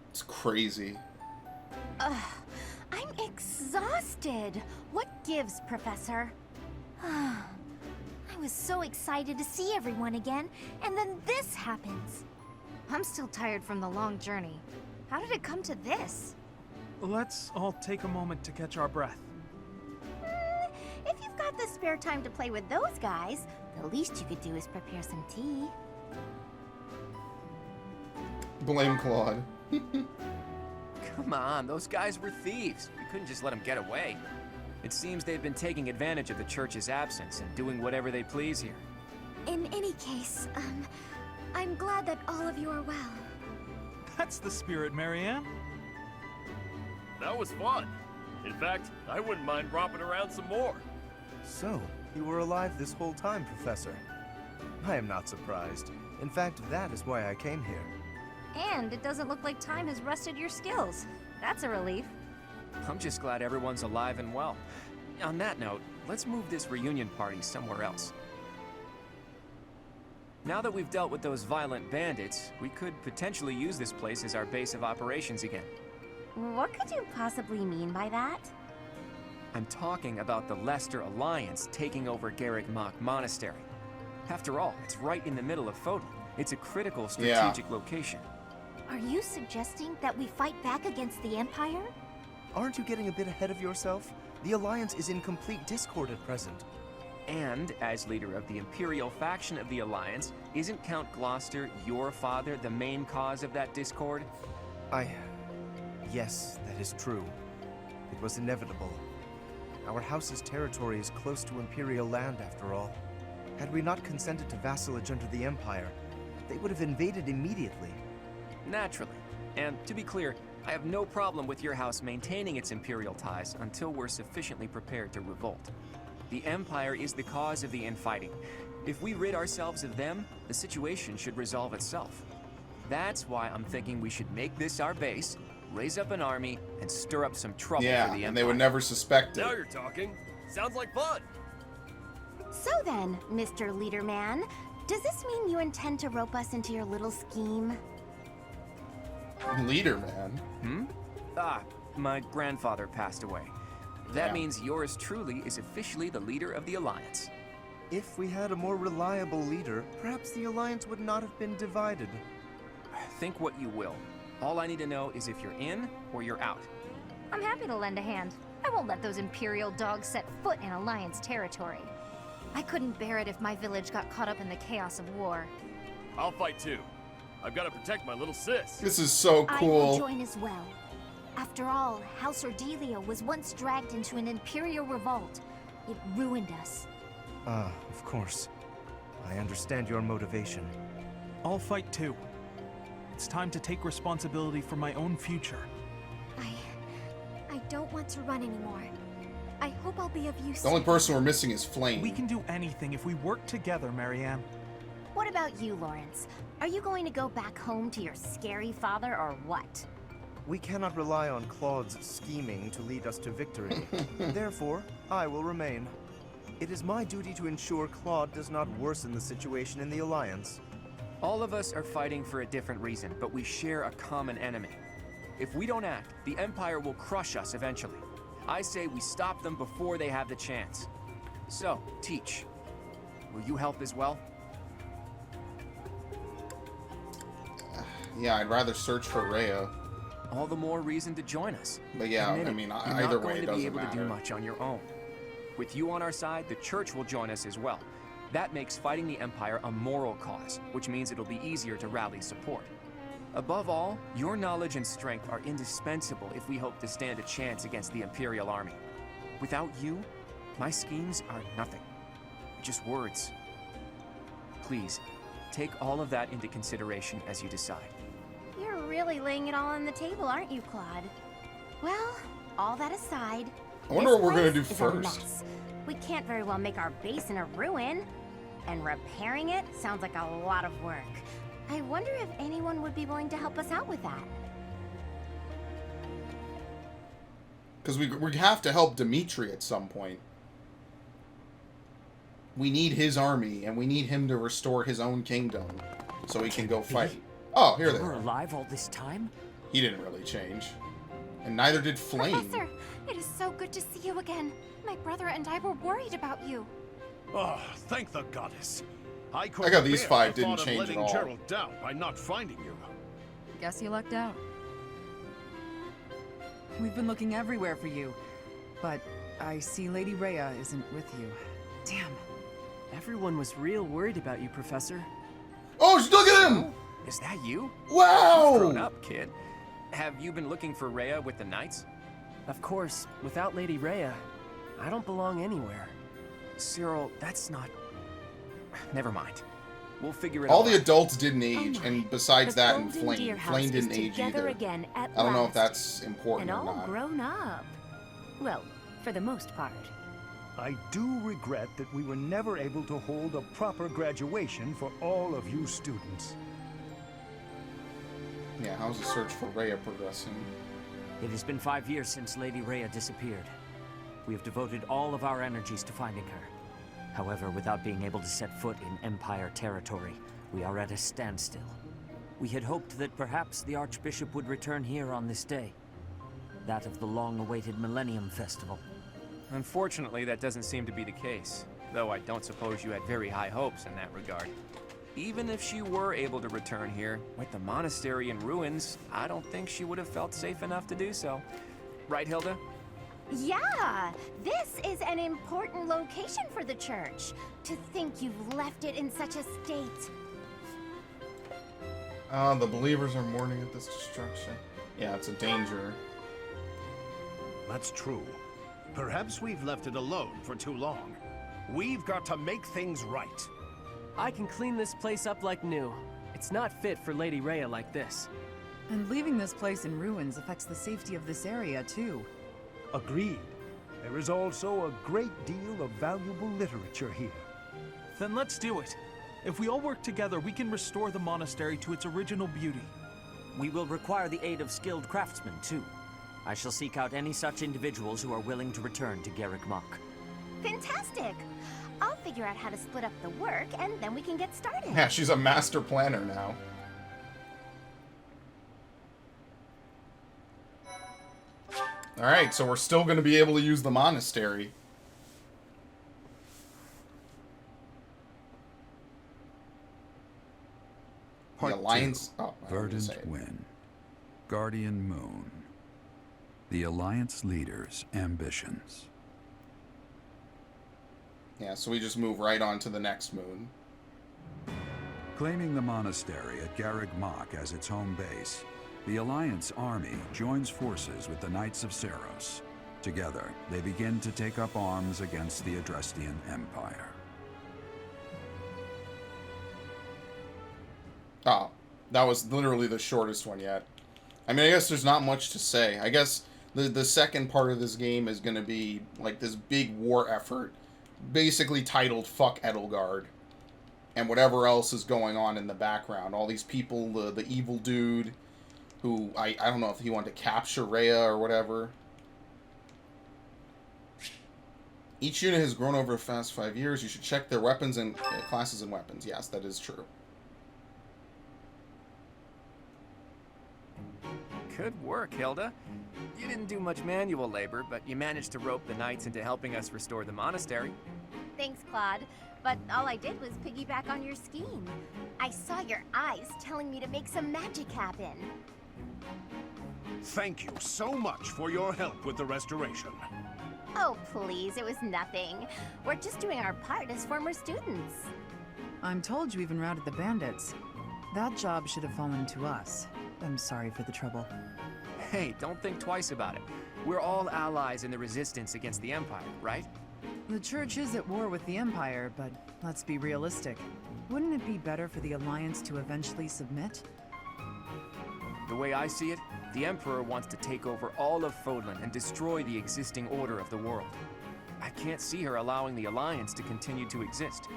It's crazy. I'm exhausted. What gives, Professor? I was so excited to see everyone again, and then this happens. I'm still tired from the long journey. How did it come to this? Let's all take a moment to catch our breath. If you've got the spare time to play with those guys, the least you could do is prepare some tea. Blame Claude. Come on, those guys were thieves. We couldn't just let them get away. It seems they've been taking advantage of the church's absence and doing whatever they please here. In any case, I'm glad that all of you are well. That's the spirit, Marianne. That was fun. In fact, I wouldn't mind romping around some more. So, you were alive this whole time, Professor. I am not surprised. In fact, that is why I came here. And it doesn't look like time has rusted your skills. That's a relief. I'm just glad everyone's alive and well. On that note, let's move this reunion party somewhere else. Now that we've dealt with those violent bandits, we could potentially use this place as our base of operations again. What could you possibly mean by that? I'm talking about the Leicester Alliance taking over Garreg Mach Monastery. After all, it's right in the middle of Fodor. It's a critical strategic location. Are you suggesting that we fight back against the Empire? Aren't you getting a bit ahead of yourself? The Alliance is in complete discord at present. And, as leader of the Imperial faction of the Alliance, isn't Count Gloucester, your father, the main cause of that discord? Yes, that is true. It was inevitable. Our house's territory is close to Imperial land, after all. Had we not consented to vassalage under the Empire, they would have invaded immediately. Naturally. And, to be clear, I have no problem with your house maintaining its Imperial ties until we're sufficiently prepared to revolt. The Empire is the cause of the infighting. If we rid ourselves of them, the situation should resolve itself. That's why I'm thinking we should make this our base, raise up an army, and stir up some trouble for the Empire. Yeah, and they would never suspect it. Now you're talking. Sounds like fun. So then, Mr. Leaderman, does this mean you intend to rope us into your little scheme? Leaderman? My grandfather passed away. That Yeah. means yours truly is officially the leader of the Alliance. If we had a more reliable leader, perhaps the Alliance would not have been divided. Think what you will. All I need to know is if you're in or you're out. I'm happy to lend a hand. I won't let those Imperial dogs set foot in Alliance territory. I couldn't bear it if my village got caught up in the chaos of war. I'll fight too. I've got to protect my little sis. This is so I cool. will join as well. After all, House Ordelia was once dragged into an Imperial revolt. It ruined us. Of course. I understand your motivation. I'll fight too. It's time to take responsibility for my own future. I don't want to run anymore. I hope I'll be of use. The only person we're missing is Flame. We can do anything if we work together, Marianne. What about you, Lawrence? Are you going to go back home to your scary father or what? We cannot rely on Claude's scheming to lead us to victory. Therefore, I will remain. It is my duty to ensure Claude does not worsen the situation in the Alliance. All of us are fighting for a different reason, but we share a common enemy. If we don't act, the Empire will crush us eventually. I say we stop them before they have the chance. So, Teach, will you help as well? Yeah, I'd rather search for Rhea. All the more reason to join us. But yeah, Admit I it, mean, you're either not way, going it to be doesn't able to do matter. much on your own. With you on our side, the Church will join us as well. That makes fighting the Empire a moral cause, which means it'll be easier to rally support. Above all, your knowledge and strength are indispensable if we hope to stand a chance against the Imperial Army. Without you, my schemes are nothing. Just words. Please, take all of that into consideration as you decide. You're really laying it all on the table, aren't you, Claude? Well, all that aside, I wonder what we're gonna this do place is a first. mess. We can't very well make our base in a ruin. And repairing it sounds like a lot of work. I wonder if anyone would be willing to help us out with that. Because we have to help Dimitri at some point. We need his army, and we need him to restore his own kingdom, so he can go fight. Oh, here they You were are. alive all this time? He didn't really change. And neither did Flame. Professor, it is so good to see you again. My brother and I were worried about you. Oh, thank the goddess. I got these bear five the didn't thought of change at letting all. Gerald down by not finding you. Guess you lucked out. We've been looking everywhere for you, but I see Lady Rhea isn't with you. Damn. Everyone was real worried about you, Professor. Oh, look at him! Is that you? Wow! You've grown up, kid. Have you been looking for Rhea with the Knights? Of course, without Lady Rhea, I don't belong anywhere. Cyril, that's not... Never mind. We'll figure it All out. the adults didn't age, and besides The that and Golden Flame. Deer House Flame is didn't age together either. again at I don't know if last. that's important And or all not. grown up. Well, for the most part. I do regret that we were never able to hold a proper graduation for all of you students. Yeah, how's the search for Rhea progressing? It has been 5 years since Lady Rhea disappeared. We have devoted all of our energies to finding her. However, without being able to set foot in Empire territory, we are at a standstill. We had hoped that perhaps the Archbishop would return here on this day. That of the long-awaited Millennium Festival. Unfortunately, that doesn't seem to be the case, though I don't suppose you had very high hopes in that regard. Even if she were able to return here, with the monastery in ruins, I don't think she would have felt safe enough to do so. Right, Hilda? Yeah, this is an important location for the church. To think you've left it in such a state. The believers are mourning at this destruction. Yeah, it's a danger. That's true. Perhaps we've left it alone for too long. We've got to make things right. I can clean this place up like new. It's not fit for Lady Rhea like this. And leaving this place in ruins affects the safety of this area, too. Agreed. There is also a great deal of valuable literature here. Then let's do it. If we all work together, we can restore the monastery to its original beauty. We will require the aid of skilled craftsmen, too. I shall seek out any such individuals who are willing to return to Garrick Mach. Fantastic! I'll figure out how to split up the work, and then we can get started. Yeah, she's a master planner now. Alright, so we're still going to be able to use the monastery. Part the Alliance... two, Verdant Wind. Guardian Moon. The Alliance leader's ambitions. Yeah, so we just move right on to the next moon. Claiming the monastery at Garreg Mach as its home base, the Alliance army joins forces with the Knights of Seros. Together, they begin to take up arms against the Adrestian Empire. Oh, that was literally the shortest one yet. I mean, I guess there's not much to say. I guess the second part of this game is going to be like this big war effort, basically titled Fuck Edelgard, and whatever else is going on in the background. All these people, the evil dude, who, I don't know if he wanted to capture Rhea or whatever. Each unit has grown over the past 5 years. You should check their weapons and classes and weapons. Yes, that is true. Good work, Hilda. You didn't do much manual labor, but you managed to rope the knights into helping us restore the monastery. Thanks, Claude. But all I did was piggyback on your scheme. I saw your eyes telling me to make some magic happen. Thank you so much for your help with the restoration. Oh, please, it was nothing. We're just doing our part as former students. I'm told you even routed the bandits. That job should have fallen to us. I'm sorry for the trouble. Hey, don't think twice about it. We're all allies in the resistance against the Empire, right? The Church is at war with the Empire, but let's be realistic. Wouldn't it be better for the Alliance to eventually submit? The way I see it, the Emperor wants to take over all of Fodlan and destroy the existing order of the world. I can't see her allowing the Alliance to continue to exist.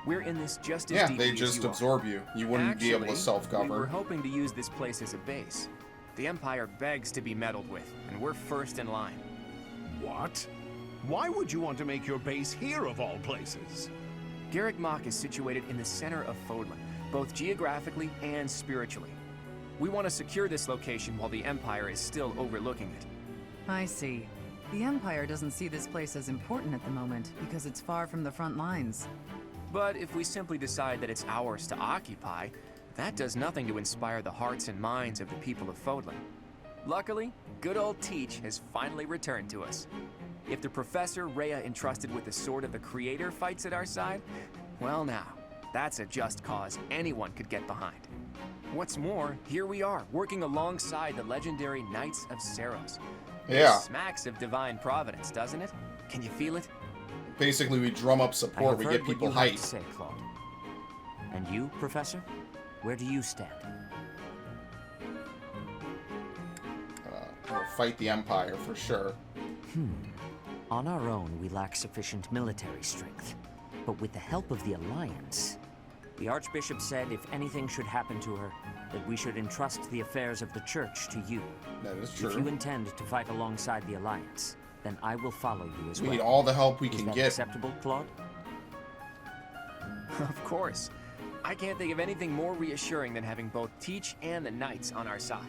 We're in this just as deeply they just as you absorb are. you. You wouldn't be able to self-govern. We were hoping to use this place as a base. The Empire begs to be meddled with, and we're first in line. What? Why would you want to make your base here of all places? Garreg Mach is situated in the center of Fodlan, both geographically and spiritually. We want to secure this location while the Empire is still overlooking it. I see. The Empire doesn't see this place as important at the moment because it's far from the front lines. But if we simply decide that it's ours to occupy, that does nothing to inspire the hearts and minds of the people of Fodlan. Luckily, good old Teach has finally returned to us. If the Professor Rhea entrusted with the Sword of the Creator fights at our side, well now, that's a just cause anyone could get behind. What's more, here we are, working alongside the legendary Knights of Seros. Yeah. It smacks of divine providence, doesn't it? Can you feel it? Basically, we drum up support, we get people hyped. Say, Claude. And you, Professor? Where do you stand? We'll fight the Empire, for sure. On our own, we lack sufficient military strength. But with the help of the Alliance... The Archbishop said if anything should happen to her, that we should entrust the affairs of the Church to you. That is true. If you intend to fight alongside the Alliance, then I will follow you as well. We need all the help we Is can that get. Acceptable, Claude? Of course. I can't think of anything more reassuring than having both Teach and the Knights on our side.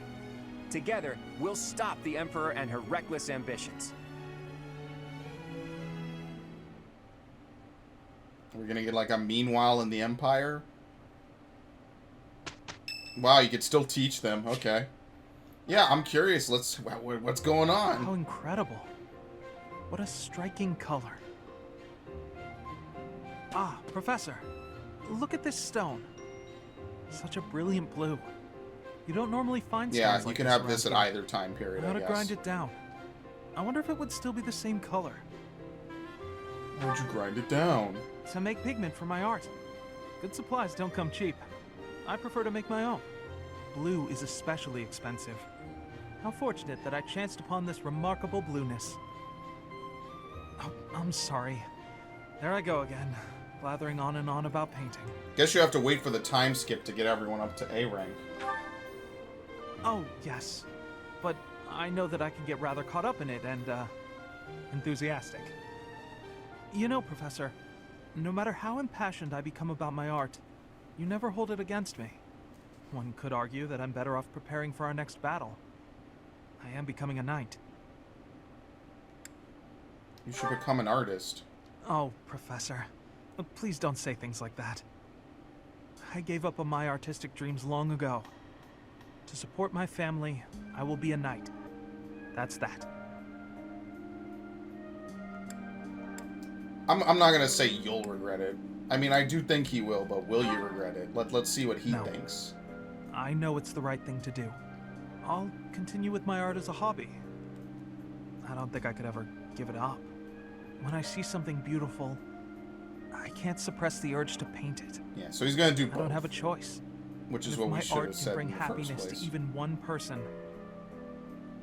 Together, we'll stop the Emperor and her reckless ambitions. We're gonna get like a meanwhile in the Empire? Wow, you could still teach them. Okay. Yeah, I'm curious. What's going on? How incredible. What a striking color. Ah, Professor. Look at this stone. Such a brilliant blue. You don't normally find stones Yeah, like you can this have this at around here. either time period, I I ought to guess. grind it down. I wonder if it would still be the same color. How would you grind it down? To make pigment for my art. Good supplies don't come cheap. I prefer to make my own. Blue is especially expensive. How fortunate that I chanced upon this remarkable blueness. Oh, I'm sorry. There I go again, blathering on and on about painting. Guess you have to wait for the time skip to get everyone up to A rank. Oh, yes. But I know that I can get rather caught up in it and, enthusiastic. You know, Professor, no matter how impassioned I become about my art, you never hold it against me. One could argue that I'm better off preparing for our next battle. I am becoming a knight. You should become an artist. Oh, Professor. Please don't say things like that. I gave up on my artistic dreams long ago. To support my family, I will be a knight. That's that. I'm not gonna say you'll regret it. I mean, I do think he will, but will you regret it? Let's see what he thinks. I know it's the right thing to do. I'll continue with my art as a hobby. I don't think I could ever give it up. When I see something beautiful, I can't suppress the urge to paint it. Yeah, so he's gonna do both. I don't have a choice. Which is If what we my should art have can said bring in the first happiness place. to even one person,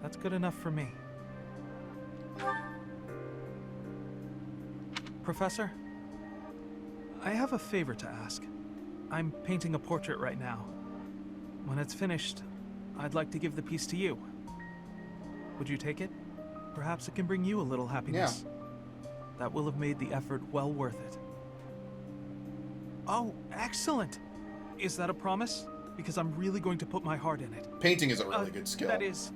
that's good enough for me. Professor, I have a favor to ask. I'm painting a portrait right now. When it's finished, I'd like to give the piece to you. Would you take it? Perhaps it can bring you a little happiness. That will have made the effort well worth it. Oh, excellent! Is that a promise? Because I'm really going to put my heart in it. Painting is a really good skill. That is,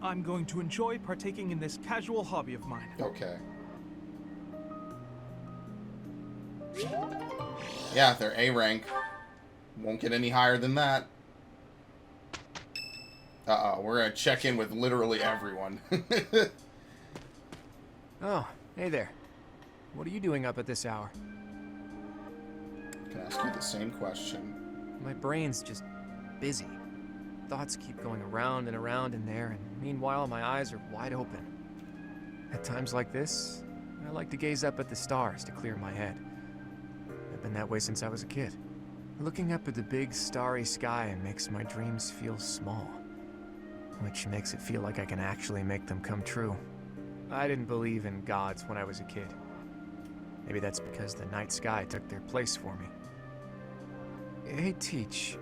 I'm going to enjoy partaking in this casual hobby of mine. Okay. Yeah, they're A rank. Won't get any higher than that. Uh-oh, we're gonna check in with literally everyone. Oh, hey there. What are you doing up at this hour? I can ask you the same question. My brain's just busy. Thoughts keep going around and around in there, and meanwhile my eyes are wide open. At times like this, I like to gaze up at the stars to clear my head. I've been that way since I was a kid. Looking up at the big starry sky makes my dreams feel small, which makes it feel like I can actually make them come true. I didn't believe in gods when I was a kid. Maybe that's because the night sky took their place for me. Hey, Teach.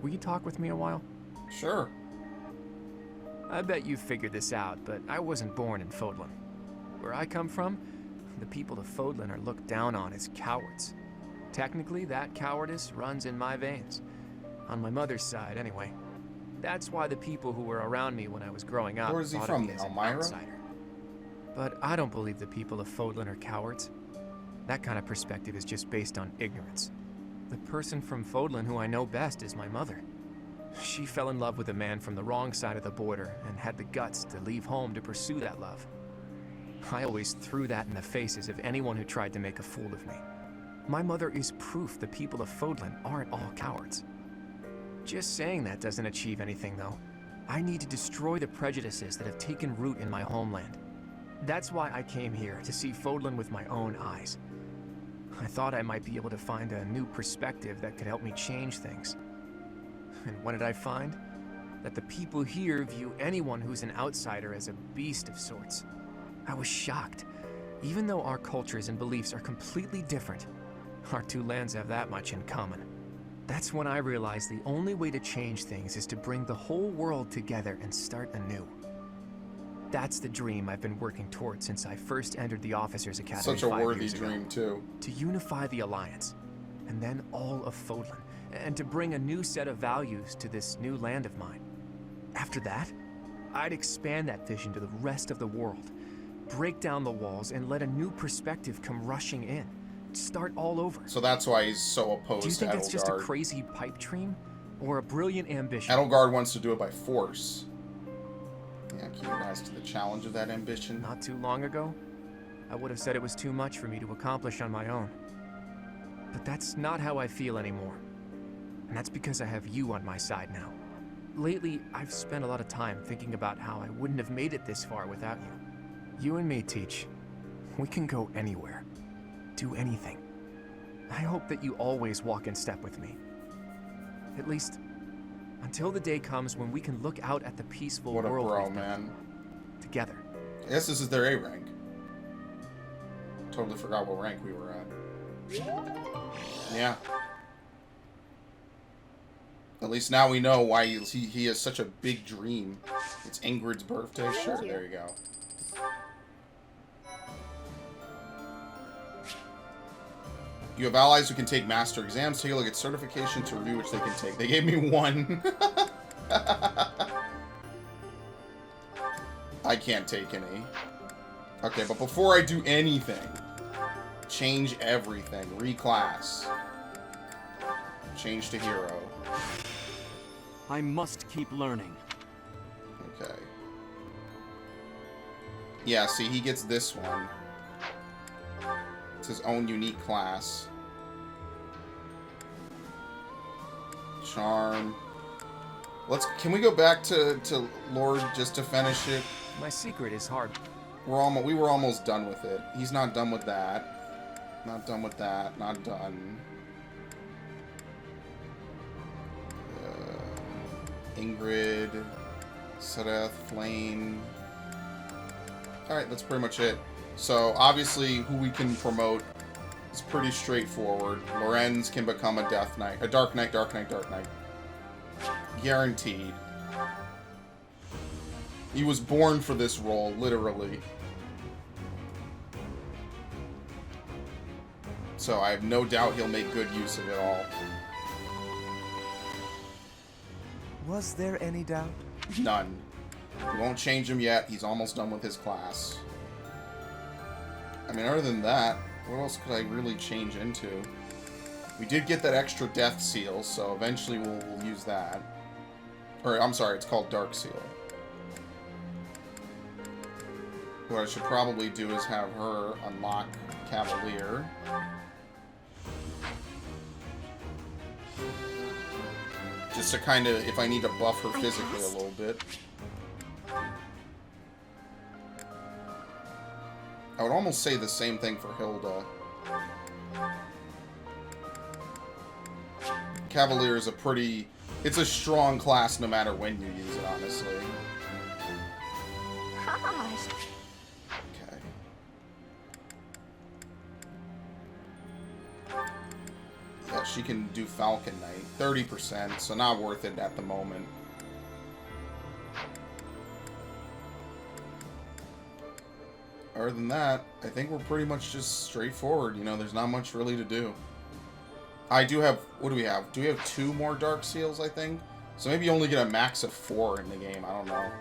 Will you talk with me a while? Sure. I bet you figured this out, but I wasn't born in Fodlan. Where I come from, the people of Fodlan are looked down on as cowards. Technically, that cowardice runs in my veins. On my mother's side, anyway. That's why the people who were around me when I was growing up Where is he thought from, of me as an Elmira? outsider. But I don't believe the people of Fodlan are cowards. That kind of perspective is just based on ignorance. The person from Fodlan who I know best is my mother. She fell in love with a man from the wrong side of the border and had the guts to leave home to pursue that love. I always threw that in the faces of anyone who tried to make a fool of me. My mother is proof the people of Fodlan aren't all cowards. Just saying that doesn't achieve anything, though. I need to destroy the prejudices that have taken root in my homeland. That's why I came here, to see Fodlan with my own eyes. I thought I might be able to find a new perspective that could help me change things. And what did I find? That the people here view anyone who's an outsider as a beast of sorts. I was shocked. Even though our cultures and beliefs are completely different, our two lands have that much in common. That's when I realized the only way to change things is to bring the whole world together and start anew. That's the dream I've been working toward since I first entered the Officers Academy Such a 5 worthy years ago. dream, too. To unify the Alliance, and then all of Fodlan, and to bring a new set of values to this new land of mine. After that, I'd expand that vision to the rest of the world, break down the walls, and let a new perspective come rushing in. Start all over. So that's why he's so opposed Do you to think that's just a Edelgard. crazy pipe dream? Or a brilliant ambition? Edelgard wants to do it by force. Yeah, can you rise to the challenge of that ambition? Not too long ago, I would have said it was too much for me to accomplish on my own. But that's not how I feel anymore. And that's because I have you on my side now. Lately, I've spent a lot of time thinking about how I wouldn't have made it this far without you. You and me, Teach. We can go anywhere. Do anything. I hope that you always walk in step with me. At least, until the day comes when we can look out at the peaceful What a world bro, we've built man. together. I guess this is their A rank. Totally forgot what rank we were at. Yeah. At least now we know why he has such a big dream. It's Ingrid's birthday. Sure, there you go. You have allies who can take master exams. Take a look at certification to review which they can take. They gave me one. I can't take any. Okay, but before I do anything, change everything. Reclass. Change to hero. I must keep learning. Okay. Yeah, see, he gets this one. It's his own unique class. Charm. Can we go back to Lord just to finish it? My secret is hard. We were almost done with it. He's not done with that. Not done with that. Not done. Ingrid, Sereth, Flame. Alright, that's pretty much it. So, obviously, who we can promote is pretty straightforward. Lorenz can become a Death Knight. A Dark Knight, Dark Knight, Dark Knight. Guaranteed. He was born for this role, literally. So, I have no doubt he'll make good use of it all. Was there any doubt? None. We won't change him yet. He's almost done with his class. I mean, other than that, what else could I really change into? We did get that extra death seal, so eventually we'll use that. Or, I'm sorry, it's called Dark Seal. What I should probably do is have her unlock Cavalier. Just to kind of, if I need to buff her physically a little bit. I would almost say the same thing for Hilda. Cavalier is it's a strong class no matter when you use it, honestly. Gosh. Okay. Yeah, she can do Falcon Knight. 30%, so not worth it at the moment. Other than that, I think we're pretty much just straightforward. You know, there's not much really to do. I do have... What do we have? Do we have 2 more Dark Seals, I think? So maybe you only get a max of 4 in the game. I don't know.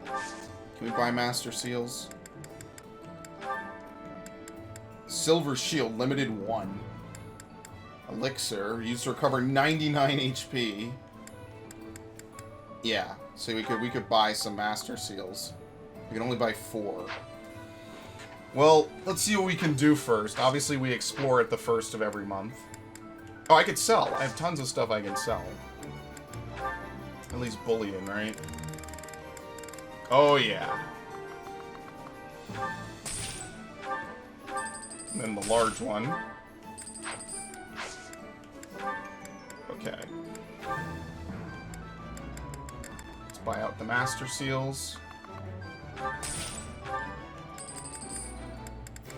Can we buy Master Seals? Silver Shield, limited 1. Elixir, used to recover 99 HP. Yeah, so we could buy some Master Seals. We can only buy 4. Well, let's see what we can do first. Obviously, we explore at the first of every month. Oh, I could sell. I have tons of stuff I can sell. At least bullion, right? Oh, yeah. And then the large one. Okay. Let's buy out the Master Seals.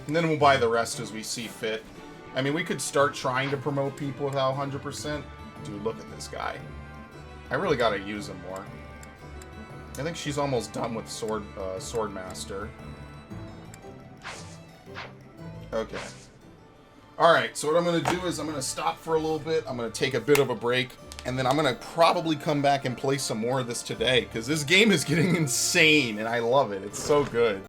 And then we'll buy the rest as we see fit. I mean, we could start trying to promote people without 100%. Dude, look at this guy. I really gotta use him more. I think she's almost done with Swordmaster. Okay. Alright, so what I'm going to do is I'm going to stop for a little bit. I'm going to take a bit of a break. And then I'm going to probably come back and play some more of this today. Because this game is getting insane and I love it. It's so good.